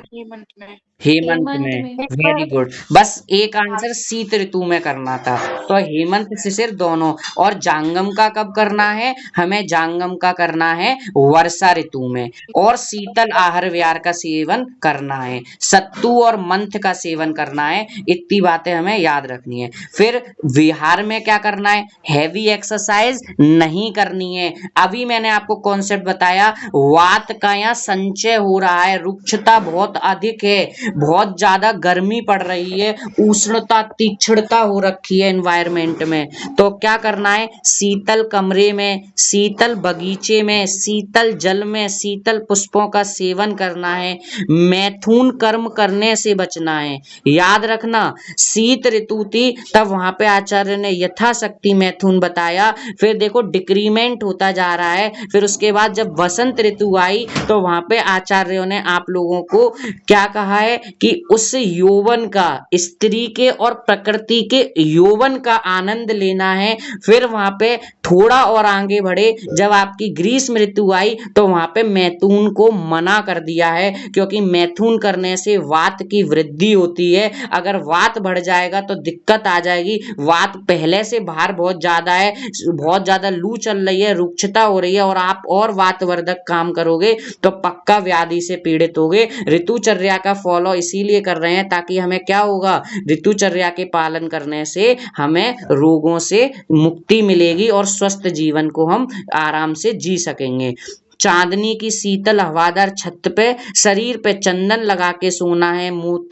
हेमंत में। वेरी गुड, बस एक आंसर शीत ऋतु में करना था। तो हेमंत शिशिर दोनों। और जांगम का कब करना है, हमें जांगम का करना है वर्षा ऋतु में। और शीतल आहार विहार का सेवन करना है, सत्तू और मंथ का सेवन करना है। इतनी बातें हमें याद रखनी है। फिर विहार में क्या करना है, हैवी एक्सरसाइज नहीं करनी है। अभी मैंने आपको कॉन्सेप्ट बताया, वात का यहाँ संचय हो रहा है, रुक्षता बहुत अधिक है, बहुत ज्यादा गर्मी पड़ रही है, उष्णता तीक्ष्णता हो रखी है एनवायरमेंट में। तो क्या करना है, शीतल कमरे में, शीतल बगीचे में, शीतल जल में, शीतल पुष्पों का सेवन करना है। मैथुन कर्म करने से बचना है। याद रखना, शीत ऋतु थी तब वहां पे आचार्य ने यथाशक्ति मैथुन बताया। फिर देखो डिक्रीमेंट होता जा रहा है। फिर उसके बाद जब वसंत ऋतु आई तो वहां पे आचार्यों ने आप लोगों को क्या कहा है कि उस यौवन का, स्त्री के और प्रकृति के यौवन का आनंद लेना है। फिर वहां पे थोड़ा और आगे बढ़े, जब आपकी ग्रीष्म ऋतु आई तो वहां पे मैथुन को मना कर दिया है, क्योंकि मैथुन करने से वात की वृद्धि होती है। अगर वात बढ़ जाएगा तो दिक्कत आ जाएगी। वात पहले से भार बहुत ज्यादा है, बहुत ज्यादा लू चल रही है, रुक्षता हो रही है, और आप और वातवर्धक काम करोगे तो पक्का व्याधि से पीड़ित होगे। ऋतुचर्या का फॉलो इसीलिए कर रहे हैं ताकि हमें क्या होगा, ऋतुचर्या के पालन करने से हमें रोगों से मुक्ति मिलेगी और स्वस्थ जीवन को हम आराम से जी सकेंगे। चांदनी की शीतल हवादार छत पे शरीर पे चंदन लगा के सोना है, मोती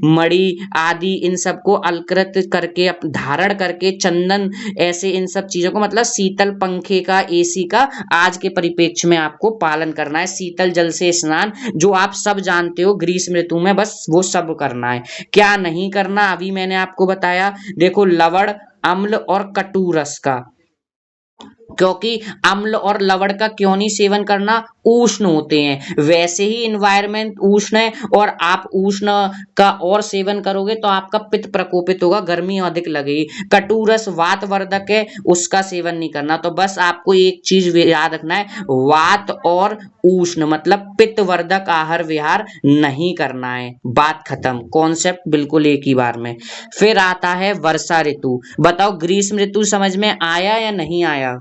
मणि आदि इन सबको अलकृत करके धारण करके चंदन ऐसे इन सब चीजों को मतलब शीतल पंखे का एसी का आज के परिप्रेक्ष्य में आपको पालन करना है। शीतल जल से स्नान जो आप सब जानते हो ग्रीष्म ऋतु में, बस वो सब करना है। क्या नहीं करना अभी मैंने आपको बताया। देखो लवण अम्ल और कटु रस का, क्योंकि अम्ल और लवण का क्यों नहीं सेवन करना, उष्ण होते हैं, वैसे ही इन्वायरमेंट उष्ण है और आप उष्ण का और सेवन करोगे तो आपका पित्त प्रकोपित होगा, गर्मी अधिक लगेगी। कटुरस वातवर्धक है, उसका सेवन नहीं करना। तो बस आपको एक चीज याद रखना है, वात और उष्ण मतलब पित्तवर्धक आहार विहार नहीं करना है। बात खत्म, कॉन्सेप्ट बिल्कुल एक ही बार में। फिर आता है वर्षा ऋतु। बताओ ग्रीष्म ऋतु समझ में आया या नहीं आया?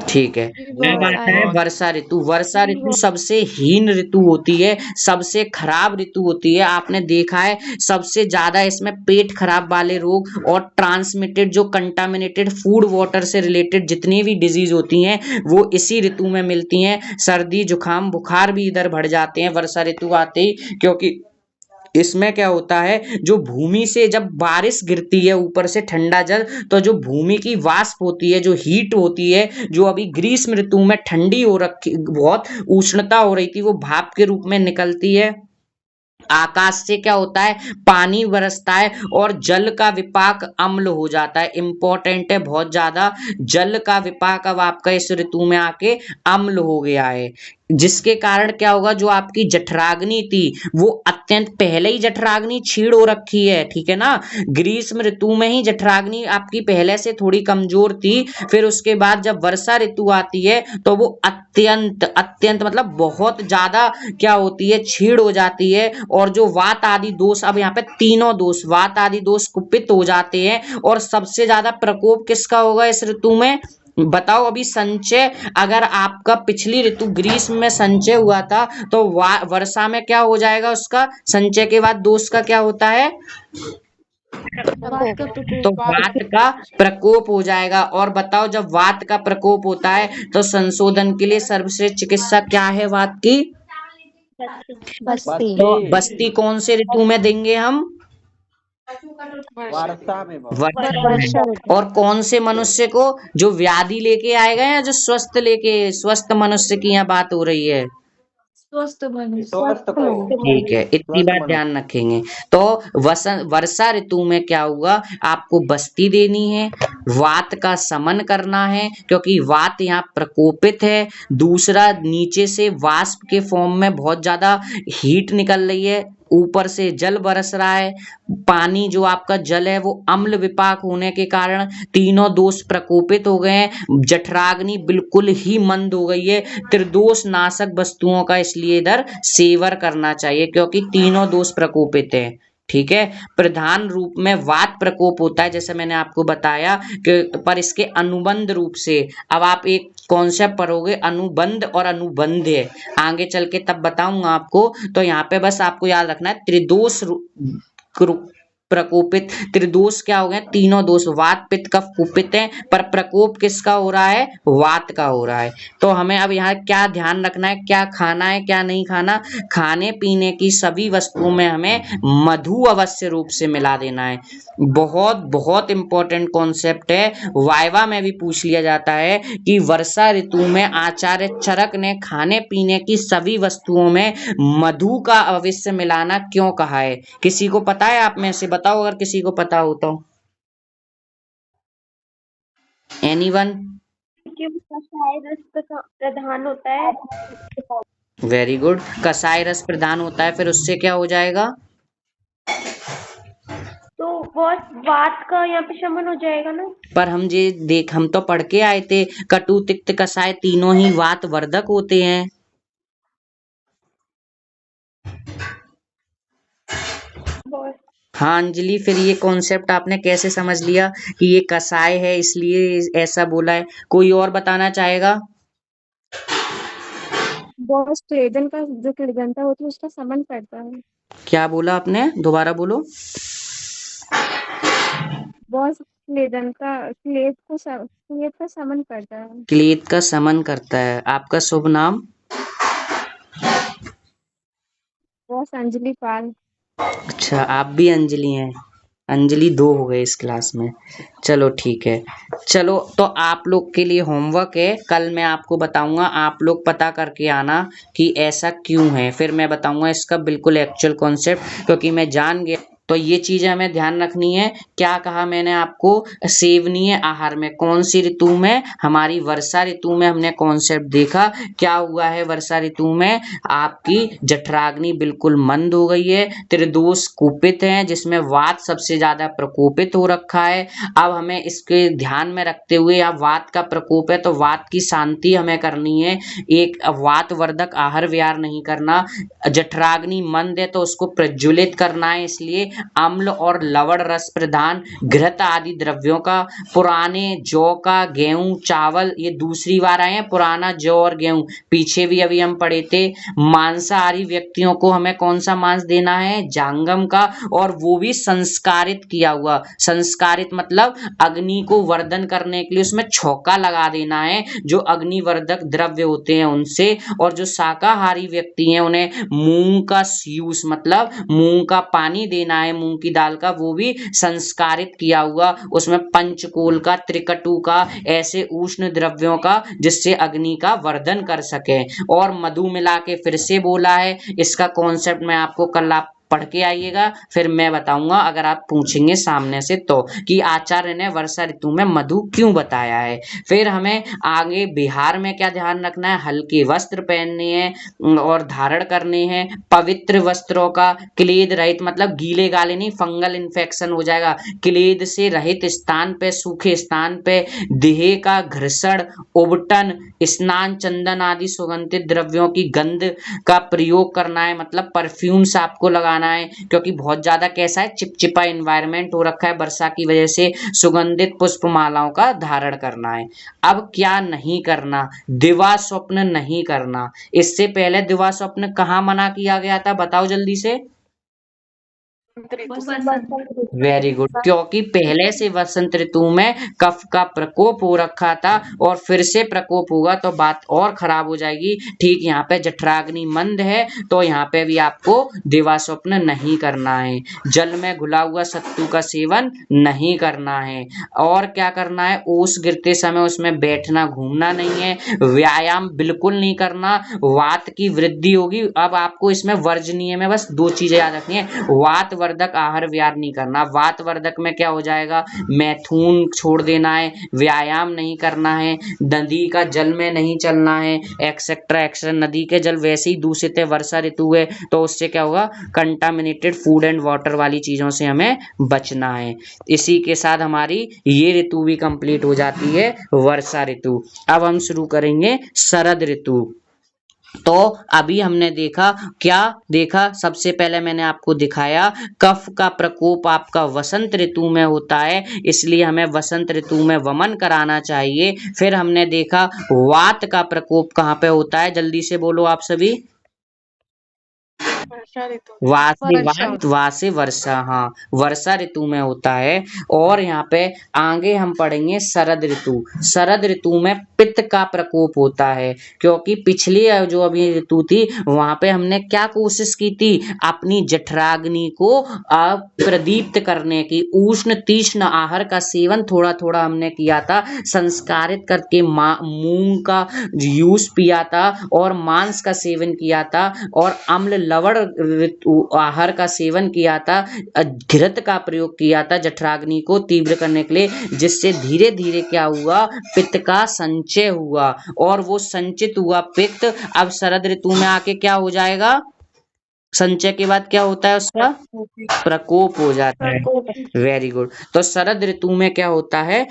ठीक है, अब आता है वर्षा ऋतु। वर्षा ऋतु सबसे हीन ऋतु होती है, सबसे खराब ऋतु होती है। आपने देखा है सबसे ज्यादा इसमें पेट खराब वाले रोग और ट्रांसमिटेड जो कंटामिनेटेड फूड वाटर से रिलेटेड जितनी भी डिजीज होती हैं वो इसी ऋतु में मिलती हैं। सर्दी जुकाम बुखार भी इधर बढ़ जाते हैं वर्षा ऋतु आते ही, क्योंकि इसमें क्या होता है जो भूमि से जब बारिश गिरती है ऊपर से ठंडा जल, तो जो भूमि की वाष्प होती है, जो हीट होती है, जो अभी ग्रीष्म ऋतु में ठंडी हो रखी, बहुत उष्णता हो रही थी, वो भाप के रूप में निकलती है। आकाश से क्या होता है पानी बरसता है और जल का विपाक अम्ल हो जाता है। इंपॉर्टेंट है बहुत ज्यादा, जल का विपाक अब आपका इस ऋतु में आके अम्ल हो गया है, जिसके कारण क्या होगा जो आपकी जठराग्नि थी वो अत्यंत पहले ही जठराग्नि क्षीण हो रखी है, ठीक है ना। ग्रीष्म ऋतु में ही जठराग्नि आपकी पहले से थोड़ी कमजोर थी, फिर उसके बाद जब वर्षा ऋतु आती है तो वो अत्यंत अत्यंत मतलब बहुत ज्यादा क्या होती है क्षीण हो जाती है। और जो वात आदि दोष, अब यहाँ पे तीनों दोष वात आदि दोष कुपित हो जाते हैं। और सबसे ज्यादा प्रकोप किसका होगा इस ऋतु में, बताओ। अभी संचय अगर आपका पिछली ऋतु ग्रीष्म में संचय हुआ था तो वर्षा में क्या हो जाएगा, उसका संचय के बाद दोष का क्या होता है, तो वात का प्रकोप हो जाएगा। और बताओ जब वात का प्रकोप होता है तो संशोधन के लिए सर्वश्रेष्ठ चिकित्सा क्या है वात की, बस्ती। तो बस्ती कौन से ऋतु में देंगे हम, वर्षा में वर्षा में। और कौन से मनुष्य को, जो व्याधि लेके आएगा या जो स्वस्थ मनुष्य की यहाँ बात हो रही है, स्वस्थ को ठीक है, इतनी बात ध्यान रखेंगे। तो वर्षा ऋतु में क्या हुआ, आपको बस्ती देनी है, वात का समन करना है क्योंकि वात यहाँ प्रकोपित है। दूसरा, नीचे से वाष्प के फॉर्म में बहुत ज्यादा हीट निकल रही है, ऊपर से जल बरस रहा है, पानी जो आपका जल है वो अम्ल विपाक होने के कारण तीनों दोष प्रकोपित हो गए हैं। जठराग्नि बिल्कुल ही मंद हो गई है। त्रिदोष नाशक वस्तुओं का इसलिए इधर सेवन करना चाहिए क्योंकि तीनों दोष प्रकोपित है, ठीक है। प्रधान रूप में वात प्रकोप होता है जैसे मैंने आपको बताया कि, पर इसके अनुबंध रूप से अब आप एक कॉन्सेप्ट पढ़ोगे, अनुबंध और अनुबंध है, आगे चल के तब बताऊंगा आपको। तो यहाँ पे बस आपको याद रखना है त्रिदोष प्रकोपित, त्रिदोष क्या हो गए, तीनों दोष वात पित्त कफ कुपित है, पर प्रकोप किसका हो रहा है, वात का हो रहा है। तो हमें अब यहाँ क्या ध्यान रखना है, क्या खाना है क्या नहीं खाना। खाने पीने की सभी वस्तुओं में हमें मधु अवश्य रूप से मिला देना है। बहुत बहुत इंपॉर्टेंट कॉन्सेप्ट है, वाइवा में भी पूछ लिया जाता है कि वर्षा ऋतु में आचार्य चरक ने खाने पीने की सभी वस्तुओं में मधु का अवश्य मिलाना क्यों कहा है। किसी को पता है, आप में से बताओ अगर किसी को पता हो तो। एनीवन? कसाई रस प्रधान होता है। वेरी गुड, कसाई रस प्रधान होता है, फिर उससे क्या हो जाएगा, तो बहुत वात का यहाँ पे शमन हो जाएगा ना। पर हम तो पढ़ के आए थे कटु तिक्त कसाय तीनों ही वात वर्धक होते हैं। हाँ अंजलि, फिर ये कॉन्सेप्ट आपने कैसे समझ लिया कि ये कसाय है इसलिए ऐसा बोला है, कोई और बताना चाहेगा? बॉस स्वेदन का जो कृदंता होती है उसका समन करता है। क्या बोला आपने, दोबारा बोलो। बॉस क्लेद का समन करता है। क्लेद का समन करता है। आपका शुभ नाम? बॉस अंजलि पाल। अच्छा, आप भी अंजलि हैं। अंजलि 2 हो गए इस क्लास में। चलो ठीक है। चलो तो आप लोग के लिए होमवर्क है, कल मैं आपको बताऊंगा, आप लोग पता करके आना कि ऐसा क्यों है, फिर मैं बताऊंगा इसका बिल्कुल एक्चुअल कॉन्सेप्ट, क्योंकि मैं जान गया। तो ये चीजें हमें ध्यान रखनी है। क्या कहा मैंने आपको? सेवनीय आहार में कौन सी ऋतु में? हमारी वर्षा ऋतु में हमने कॉन्सेप्ट देखा। क्या हुआ है वर्षा ऋतु में? आपकी जठराग्नि बिल्कुल मंद हो गई है, त्रिदोष कुपित है, जिसमें वात सबसे ज्यादा प्रकोपित हो रखा है। अब हमें इसके ध्यान में रखते हुए, अब वात का प्रकोप है तो वात की शांति हमें करनी है। एक वात वर्धक आहार विहार नहीं करना। जठराग्नि मंद है तो उसको प्रज्वलित करना है, इसलिए अम्ल और लवण रस प्रधान घृत आदि द्रव्यों का, पुराने जौ का, गेहूं, चावल, ये दूसरी बार आए हैं पुराना जौ और गेहूं, पीछे भी अभी हम पढ़े थे। मांसाहारी व्यक्तियों को हमें कौन सा मांस देना है? जांगम का, और वो भी संस्कारित किया हुआ। संस्कारित मतलब अग्नि को वर्धन करने के लिए उसमें छौंका लगा देना है, जो अग्निवर्धक द्रव्य होते हैं उनसे। और जो शाकाहारी व्यक्ति हैं उन्हें मूंग का यूज मतलब मूंग का पानी देना है, मूंग की दाल का, वो भी संस्कारित किया हुआ, उसमें पंचकोल का, त्रिकटु का, ऐसे उष्ण द्रव्यों का, जिससे अग्नि का वर्धन कर सके। और मधु मिला के फिर से बोला है, इसका कॉन्सेप्ट मैं आपको कल आप पढ़ के आइएगा, फिर मैं बताऊंगा अगर आप पूछेंगे सामने से तो, कि आचार्य ने वर्षा ऋतु में मधु क्यों बताया है। फिर हमें आगे बिहार में क्या ध्यान रखना है? हल्के वस्त्र पहनने हैं और धारण करने हैं, पवित्र वस्त्रों का, क्लेद रहित मतलब गीले गाले नहीं, फंगल इन्फेक्शन हो जाएगा। क्लेद से रहित स्थान पे, सूखे स्थान पे देह का घर्षण, उबटन, स्नान, चंदन आदि सुगंधित द्रव्यों की गंध का प्रयोग करना है, मतलब परफ्यूम्स आपको लगाना है, क्योंकि बहुत ज्यादा कैसा है, चिपचिपा एनवायरनमेंट हो रखा है वर्षा की वजह से। सुगंधित पुष्पमालाओं का धारण करना है। अब क्या नहीं करना? दिवा स्वप्न नहीं करना। इससे पहले दिवा स्वप्न कहाँ मना किया गया था, बताओ जल्दी से। वेरी गुड, क्योंकि पहले से वसंत ऋतु में कफ का प्रकोप हो रखा था, और फिर से प्रकोप होगा तो बात और खराब हो जाएगी। ठीक यहाँ पे जठराग्नि मंद है तो यहाँ पे भी आपको दिवा स्वप्न नहीं करना है। जल में घुला हुआ सत्तू का सेवन नहीं करना है। और क्या करना है? ओस गिरते समय उसमें बैठना घूमना नहीं है। व्यायाम बिल्कुल नहीं करना, वात की वृद्धि होगी। अब आपको इसमें वर्जनीय में बस 2 चीजें याद रखनी है। वात वर्धक आहार विहार नहीं करना। वात वर्धक में क्या हो जाएगा? मैथुन छोड़ देना है, व्यायाम नहीं करना है, नदी का जल में नहीं चलना है, एक्सेट्रा एक्सेट्रा। नदी के जल वैसे ही दूषित है, वर्षा ऋतु है तो उससे क्या होगा? कंटामिनेटेड फूड एंड वाटर वाली चीजों से हमें बचना है। इसी के साथ हमारी ये ऋतु भी कंप्लीट हो जाती है, वर्षा ऋतु। अब हम शुरू करेंगे शरद ऋतु। तो अभी हमने देखा, क्या देखा? सबसे पहले मैंने आपको दिखाया कफ का प्रकोप आपका वसंत ऋतु में होता है, इसलिए हमें वसंत ऋतु में वमन कराना चाहिए। फिर हमने देखा वात का प्रकोप कहाँ पे होता है, जल्दी से बोलो आप सभी। वासे वर्षा, हाँ, वर्षा ऋतु में होता है। और यहाँ पे आगे हम पढ़ेंगे शरद ऋतु। शरद ऋतु में पित्त का प्रकोप होता है, क्योंकि पिछली जो अभी ऋतु थी वहां पे हमने क्या कोशिश की थी? अपनी जठराग्नि को प्रदीप्त करने की। उष्ण तीक्ष्ण आहार का सेवन थोड़ा थोड़ा हमने किया था, संस्कारित करके मूंग का जूस पिया था, और मांस का सेवन किया था, और अम्ल लवण आहार का सेवन किया था, घृत का प्रयोग किया था जठराग्नि को तीव्र करने के लिए, जिससे धीरे धीरे क्या हुआ? पित्त का संचय हुआ, और वो संचित हुआ पित्त अब शरद ऋतु में आके क्या हो जाएगा? संचय के बाद क्या होता है? उसका प्रकोप हो जाता है। Very good. तो शरद ऋतु में क्या होता है?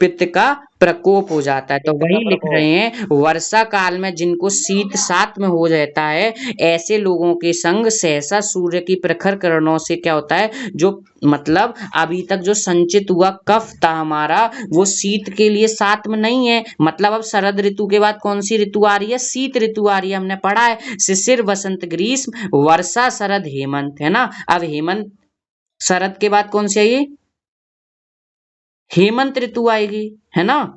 पित्त का प्रकोप हो जाता है। तो वही लिख रहे हैं, वर्षा काल में जिनको शीत सात में हो जाता है, ऐसे लोगों के संग सहसा सूर्य की प्रखर किरणों से क्या होता है? जो मतलब अभी तक जो संचित हुआ कफ था हमारा, वो शीत के लिए सात में नहीं है। मतलब अब शरद ऋतु के बाद कौन सी ऋतु आ रही है? शीत ऋतु आ रही है। हमने पढ़ा है शिशिर वसंत ग्रीष्म वर्षा शरद हेमंत, है ना। अब हेमंत, शरद के बाद कौन सी आई? हेमंत ऋतु आएगी, है ना।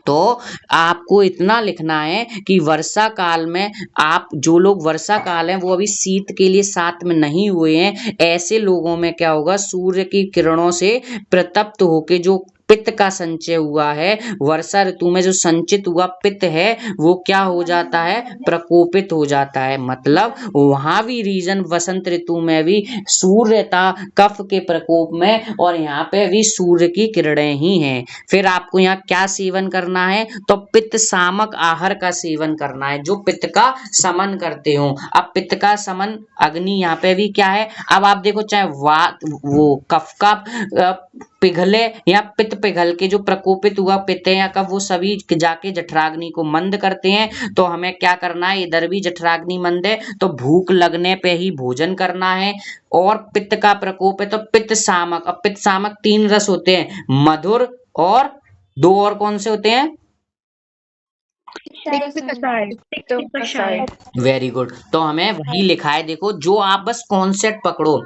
तो आपको इतना लिखना है कि वर्षा काल में आप जो लोग वर्षा काल है वो अभी शीत के लिए साथ में नहीं हुए हैं, ऐसे लोगों में क्या होगा, सूर्य की किरणों से प्रतप्त होके जो पित्त का संचय हुआ है, वर्षा ऋतु में जो संचित हुआ पित्त है वो क्या हो जाता है, प्रकोपित हो जाता है। मतलब वहां भी रीजन वसंत ऋतु में भी सूर्यता कफ के प्रकोप में, और यहाँ पे भी सूर्य की किरणें ही हैं। फिर आपको यहाँ क्या सेवन करना है, तो पित्त सामक आहार का सेवन करना है जो पित्त का समन करते हो। अब पित्त का समन अग्नि यहाँ पे भी क्या है, अब आप देखो चाहे वात वो कफ का पिघले या पित्त पिघल के जो प्रकोपित हुआ पित्त है या कफ, वो सभी जाके जठराग्नि को मंद करते हैं। तो हमें क्या करना है, इधर भी जठराग्नि मंद है तो भूख लगने पे ही भोजन करना है। और पित्त का प्रकोप है तो पित्त सामक, अब पित्त सामक 3 रस होते हैं, मधुर और 2 और कौन से होते हैं, वेरी गुड। तो हमें वही लिखा है, देखो जो आप बस कॉन्सेप्ट पकड़ो,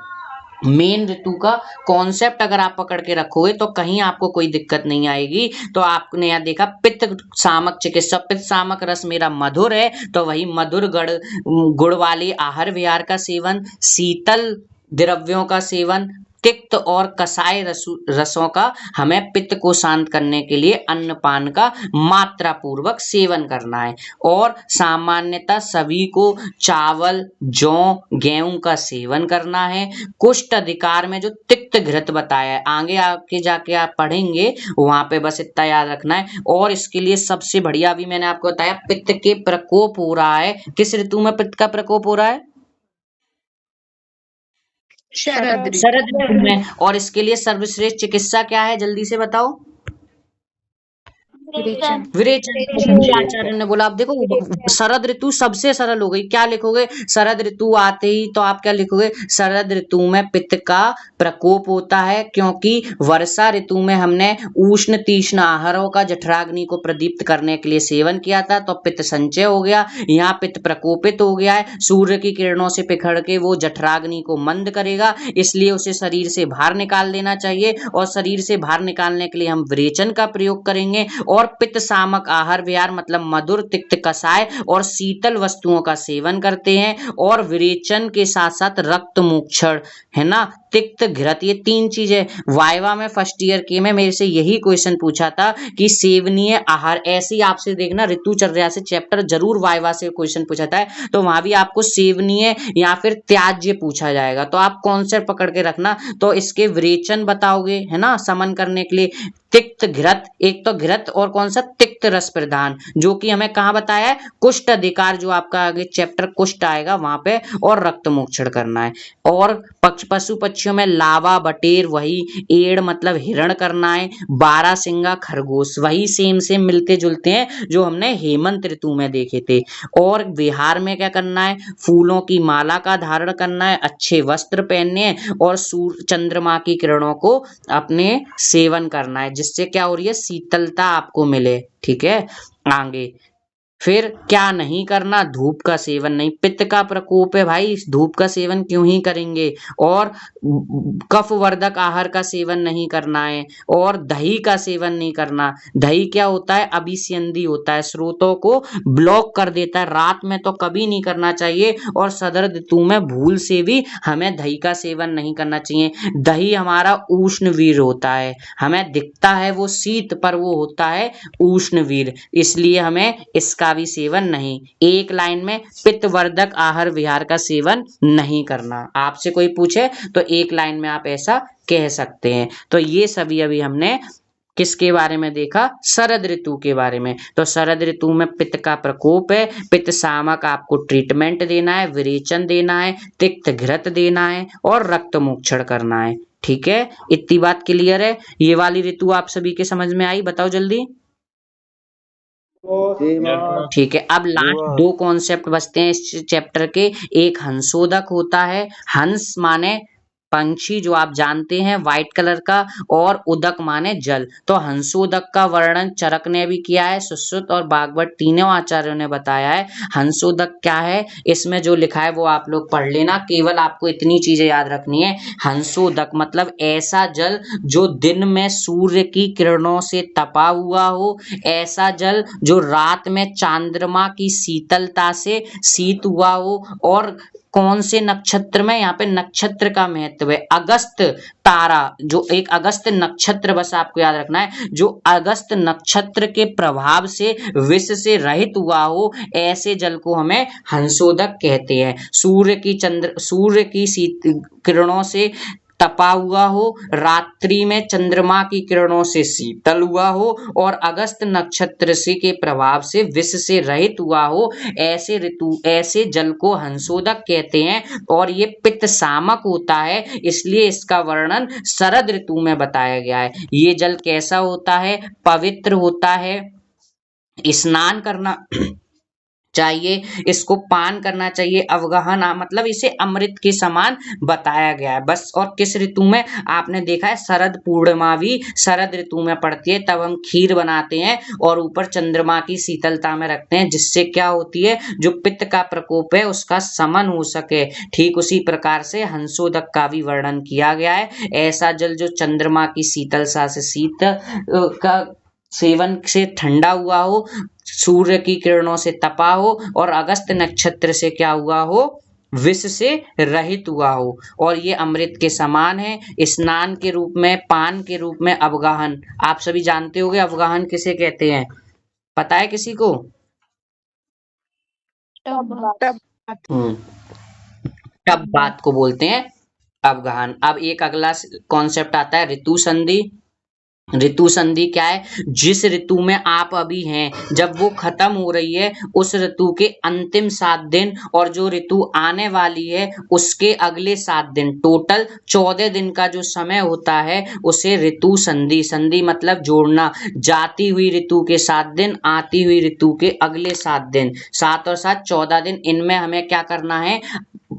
मेन ऋतु का कॉन्सेप्ट अगर आप पकड़ के रखोगे तो कहीं आपको कोई दिक्कत नहीं आएगी। तो आपने यहाँ देखा पित्त सामक चिकित्सा, पित्त सामक रस मेरा मधुर है तो वही मधुर गुड़ वाले आहार विहार का सेवन, शीतल द्रव्यों का सेवन, तिक्त और कसाय रसों का हमें पित्त को शांत करने के लिए अन्नपान का मात्रा पूर्वक सेवन करना है। और सामान्यतः सभी को चावल, जौ, गेहूं का सेवन करना है। कुष्ठ अधिकार में जो तिक्त घृत बताया है, आगे आके जाके आप पढ़ेंगे वहां पे बस इतना याद रखना है। और इसके लिए सबसे बढ़िया भी मैंने आपको बताया, पित्त के प्रकोप हो रहा है, किस ऋतु में पित्त का प्रकोप हो रहा है, शरद ऋतु में। और इसके लिए सर्वश्रेष्ठ चिकित्सा क्या है, जल्दी से बताओ, विरेचन। आचार्य ने बोला। आप देखो शरद ऋतु सबसे सरल हो गई, क्या लिखोगे, शरद ऋतु आते ही तो आप क्या लिखोगे, शरद ऋतु में पित्त का प्रकोप होता है, क्योंकि वर्षा ऋतु में हमने उष्ण तीक्ष्ण आहारों का जठराग्नि को प्रदीप्त करने के लिए सेवन किया था तो पित्त संचय हो गया। यहाँ पित्त प्रकोपित हो गया है, सूर्य की किरणों से पिघल के वो जठराग्नि को मंद करेगा, इसलिए उसे शरीर से बाहर निकाल देना चाहिए। और शरीर से बाहर निकालने के लिए हम विरेचन का प्रयोग करेंगे। और पित्त सामक आहार विहार मतलब मधुर, तिक्त, कसाय और शीतल वस्तुओं का सेवन करते हैं। और विरेचन के साथ साथ रक्त मोक्षण, है ना, तिक्त, घृत, ये 3 चीजें वाइवा में फर्स्ट ईयर के में मेरे से यही क्वेश्चन पूछा था कि सेवनीय आहार, ऐसे ही आपसे देखना ऋतुचर्या से चैप्टर जरूर वाइवा से क्वेश्चन पूछा था, तो वहां भी आपको सेवनीय या फिर त्याज्य पूछा जाएगा। तो आप कॉन्सेप्ट पकड़ के रखना। तो इसके विरेचन बताओगे, है ना, समन करने के लिए तिक्त, घृत, एक तो घृत और कौन सा, तिक्त रस प्रधान, जो कि हमें कहाँ बताया है, कुष्ठ अधिकार, जो आपका आगे चैप्टर कुष्ठ आएगा वहां पे, और रक्त मोक्षण करना है। और पशु पक्षियों में लावा, बटेर, वही एड़ मतलब हिरण करना है। 12 सिंगा खरगोश, वही सेम मिलते जुलते हैं जो हमने हेमंत ऋतु में देखे थे। और बिहार में क्या करना है, फूलों की माला का धारण करना है, अच्छे वस्त्र पहनने हैं और सूर्य चंद्रमा की किरणों को अपने सेवन करना है, जिससे क्या हो रही है, शीतलता आपको मिले। ठीक है, आगे फिर क्या नहीं करना, धूप का सेवन नहीं, पित्त का प्रकोप है भाई, धूप का सेवन क्यों ही करेंगे। और कफ वर्धक आहार का सेवन नहीं करना है। और दही का सेवन नहीं करना, दही क्या होता है, अभिसंधि होता है, स्रोतों को ब्लॉक कर देता है, रात में तो कभी नहीं करना चाहिए। और शरद ऋतु में भूल से भी हमें दही का सेवन नहीं करना चाहिए। दही हमारा उष्णवीर होता है, हमें दिखता है वो शीत पर वो होता है उष्णवीर, इसलिए हमें इसका भी सेवन नहीं। एक लाइन में पित्तवर्धक आहार विहार का सेवन नहीं करना। आपसे कोई पूछे तो एक लाइन में आप ऐसा कह सकते हैं। तो ये सभी अभी हमने किसके बारे में देखा, शरद ऋतु के बारे में। तो शरद ऋतु में पित्त का प्रकोप है, पित्त शामक आपको ट्रीटमेंट देना है, विरेचन देना है, तिक्त घृत देना है और रक्त मोक्षण करना है। ठीक है, इतनी बात क्लियर है। ये वाली ऋतु आप सभी के समझ में आई, बताओ जल्दी। ठीक है, अब लास्ट 2 कॉन्सेप्ट बचते हैं इस चैप्टर के। एक हंसोदक होता है, हंस माने पंछी जो आप जानते हैं व्हाइट कलर का, और उदक माने जल। तो हंसोदक का वर्णन चरक ने भी किया है, सुश्रुत और भागवत तीनों आचार्यों ने बताया है। हंसोदक क्या है, इसमें जो लिखा है वो आप लोग पढ़ लेना, केवल आपको इतनी चीजें याद रखनी है। हंसोदक मतलब ऐसा जल जो दिन में सूर्य की किरणों से तपा हुआ हो, ऐसा जल जो रात में चंद्रमा की शीतलता से शीत हुआ हो, और कौन से नक्षत्र में, यहाँ पे नक्षत्र का महत्व है। अगस्त तारा, जो एक अगस्त नक्षत्र, बस आपको याद रखना है, जो अगस्त नक्षत्र के प्रभाव से विष से रहित हुआ हो, ऐसे जल को हमें हंसोदक कहते हैं। सूर्य की किरणों से तपा हुआ हो, रात्रि में चंद्रमा की किरणों से शीतल हुआ हो, और अगस्त नक्षत्र से के प्रभाव से विष से रहित हुआ हो, ऐसे जल को हंसोदक कहते हैं। और ये पित्त शामक होता है, इसलिए इसका वर्णन शरद ऋतु में बताया गया है। ये जल कैसा होता है, पवित्र होता है, स्नान करना चाहिए, इसको पान करना चाहिए, अवगाहन मतलब इसे अमृत के समान बताया गया है। बस, और किस ऋतु में, आपने देखा है शरद पूर्णिमा भी शरद ऋतु में पड़ती है, तब हम खीर बनाते हैं और ऊपर चंद्रमा की शीतलता में रखते हैं, जिससे क्या होती है, जो पित्त का प्रकोप है उसका शमन हो सके। ठीक उसी प्रकार से हंसोदक का भी वर्णन किया गया है। ऐसा जल जो चंद्रमा की शीतलता से का सेवन से ठंडा हुआ हो, सूर्य की किरणों से तपा हो, और अगस्त नक्षत्र से क्या हुआ हो, विष से रहित हुआ हो, और ये अमृत के समान है। स्नान के रूप में, पान के रूप में, अवगाहन, आप सभी जानते होंगे अवगाहन किसे कहते हैं, पता है किसी को? टब बात को बोलते हैं अवगाहन। अब एक अगला कॉन्सेप्ट आता है ऋतु संधि। ऋतु संधि क्या है, जिस ऋतु में आप अभी हैं, जब वो खत्म हो रही है, उस ऋतु के अंतिम 7 दिन, और जो ऋतु आने वाली है उसके अगले 7 दिन, टोटल 14 दिन का जो समय होता है उसे ऋतु संधि, संधि मतलब जोड़ना, जाती हुई ऋतु के 7 दिन, आती हुई ऋतु के अगले 7 दिन, 7 और 7 14 दिन। इनमें हमें क्या करना है,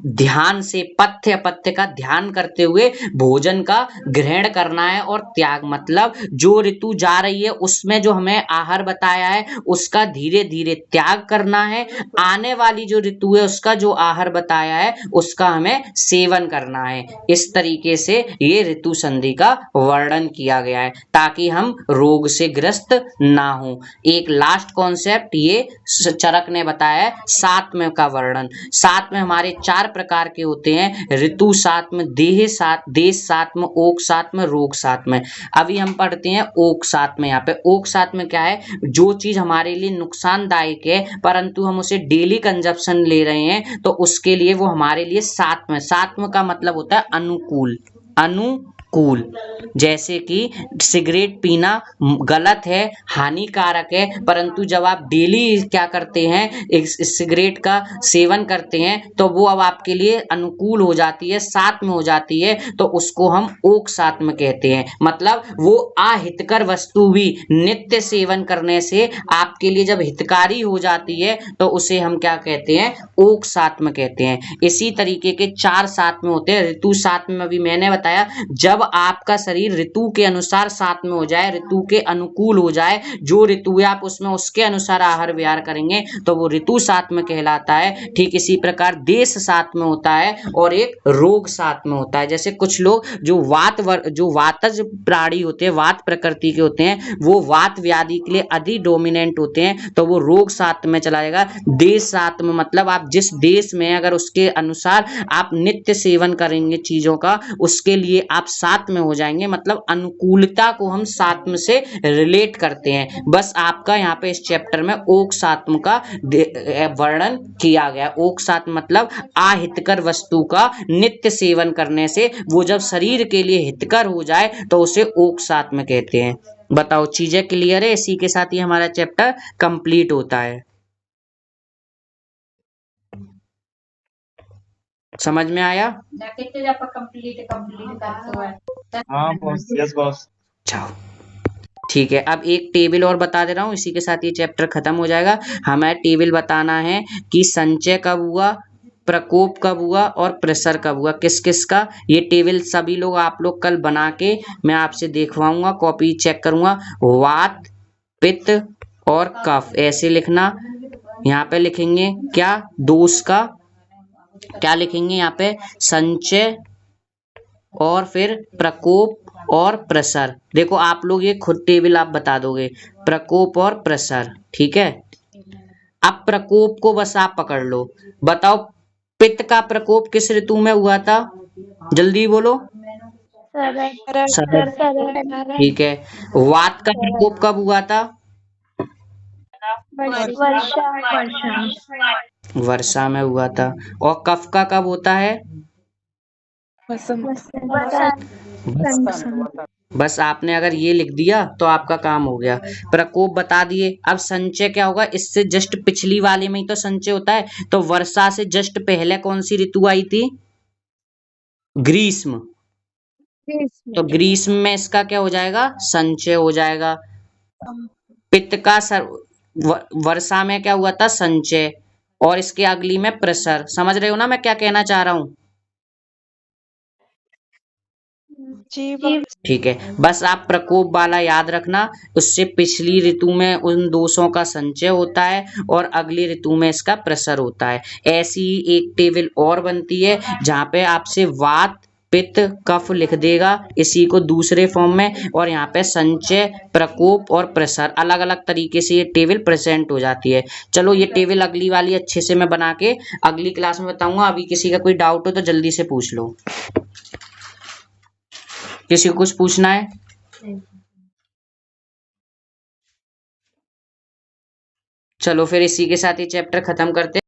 ध्यान से पथ्य अपथ्य का ध्यान करते हुए भोजन का ग्रहण करना है, और त्याग मतलब जो ऋतु जा रही है उसमें जो हमें आहार बताया है उसका धीरे धीरे त्याग करना है। आने वाली जो ऋतु है उसका जो आहार बताया है उसका हमें सेवन करना है। इस तरीके से ये ऋतु संधि का वर्णन किया गया है, ताकि हम रोग से ग्रस्त ना हो। एक लास्ट कॉन्सेप्ट ये चरक ने बताया है, सात्म का वर्णन। सात्म हमारे 4 प्रकार के होते हैं, ऋतु सात्म, देह सात्म, ओक सात्म, रोग सात्म। अभी हम पढ़ते हैं ओक सात्म। यहाँ पे ओक सात्म क्या है, जो चीज हमारे लिए नुकसानदायक है परंतु हम उसे डेली कंजप्शन ले रहे हैं, तो उसके लिए वो हमारे लिए सात्म। सात्म का मतलब होता है अनुकूल, जैसे कि सिगरेट पीना गलत है, हानिकारक है, परंतु जब आप डेली क्या करते हैं, इस सिगरेट का सेवन करते हैं, तो वो अब आपके लिए अनुकूल हो जाती है, सात्म हो जाती है, तो उसको हम ओक सात्म कहते हैं। मतलब वो अहितकर वस्तु भी नित्य सेवन करने से आपके लिए जब हितकारी हो जाती है तो उसे हम क्या कहते हैं, ओक सात्म कहते हैं। इसी तरीके के 4 सात्म होते हैं। ऋतु सात्म में भी मैंने बताया, जब आपका शरीर ऋतु के अनुसार सात्म हो जाए, ऋतु के अनुकूल हो जाए, जो ऋतु है आप उसमें उसके अनुसार आहार विहार करेंगे तो वो ऋतु सात्म कहलाता है। ठीक इसी प्रकार देश सात्म होता है और एक रोग सात्म होता है। जैसे कुछ लोग जो वातज प्राणी होते हैं, वात प्रकृति के होते हैं, वो वात व्याधि के लिए अधिक डोमिनेंट होते हैं, तो वो रोग सात्म में चला जाएगा। देश सात्म मतलब आप जिस देश में अगर उसके अनुसार आप नित्य सेवन करेंगे चीजों का, उसके लिए आप सात्म हो जाएंगे। मतलब अनुकूलता को हम सात्म से रिलेट करते हैं। बस आपका यहाँ पे इस चैप्टर में ओक सात्म का वर्णन किया गया। ओक सात्म मतलब अहितकर वस्तु का नित्य सेवन करने से वो जब शरीर के लिए हितकर हो जाए तो उसे ओक सात्म कहते हैं। बताओ, चीजें क्लियर है? इसी के साथ ही हमारा चैप्टर कंप्लीट होता है। समझ में आया? हाँ बॉस, यस बॉस। जाओ, ठीक है। अब एक टेबल और बता दे रहा हूँ, इसी के साथ ये चैप्टर खत्म हो जाएगा। हमें टेबल बताना है कि संचय कब हुआ, प्रकोप कब हुआ और प्रेशर कब हुआ, किस किस का। ये टेबल सभी लोग आप लोग कल बना के मैं आपसे देखवाऊंगा, कॉपी चेक करूंगा। वात, पित्त और कफ ऐसे लिखना। यहाँ पे लिखेंगे क्या, दोष का क्या लिखेंगे यहाँ पे, संचय और फिर प्रकोप और प्रसार। देखो आप लोग ये खुद टेबल आप बता दोगे, प्रकोप और प्रसार, ठीक है। अब प्रकोप को बस आप पकड़ लो, बताओ पित्त का प्रकोप किस ऋतु में हुआ था, जल्दी बोलो। शरद, ठीक है। वात का प्रकोप कब हुआ था, वर्षा में हुआ था। और कफ का कब होता है, बस आपने अगर ये लिख दिया तो आपका काम हो गया। प्रकोप बता दिए। अब संचय क्या होगा, इससे जस्ट पिछली वाले में ही तो संचय होता है। तो वर्षा से जस्ट पहले कौन सी ऋतु आई थी, ग्रीष्म। तो ग्रीष्म में इसका क्या हो जाएगा, संचय हो जाएगा। पित्त का वर्षा में क्या हुआ था, संचय, और इसके अगली में प्रसर। समझ रहे हो ना मैं क्या कहना चाह रहा हूँ। ठीक है, बस आप प्रकोप वाला याद रखना, उससे पिछली ऋतु में उन दोषों का संचय होता है और अगली ऋतु में इसका प्रसर होता है। ऐसी ही एक टेबल और बनती है जहाँ पे आपसे वात, पित्त, कफ लिख देगा इसी को दूसरे फॉर्म में, और यहाँ पे संचय, प्रकोप और प्रसार अलग अलग तरीके से ये टेबल प्रेजेंट हो जाती है। चलो ये टेबल अगली वाली अच्छे से मैं बना के अगली क्लास में बताऊंगा। अभी किसी का कोई डाउट हो तो जल्दी से पूछ लो। किसी को कुछ पूछना है, चलो फिर इसी के साथ ये चैप्टर खत्म करते हैं।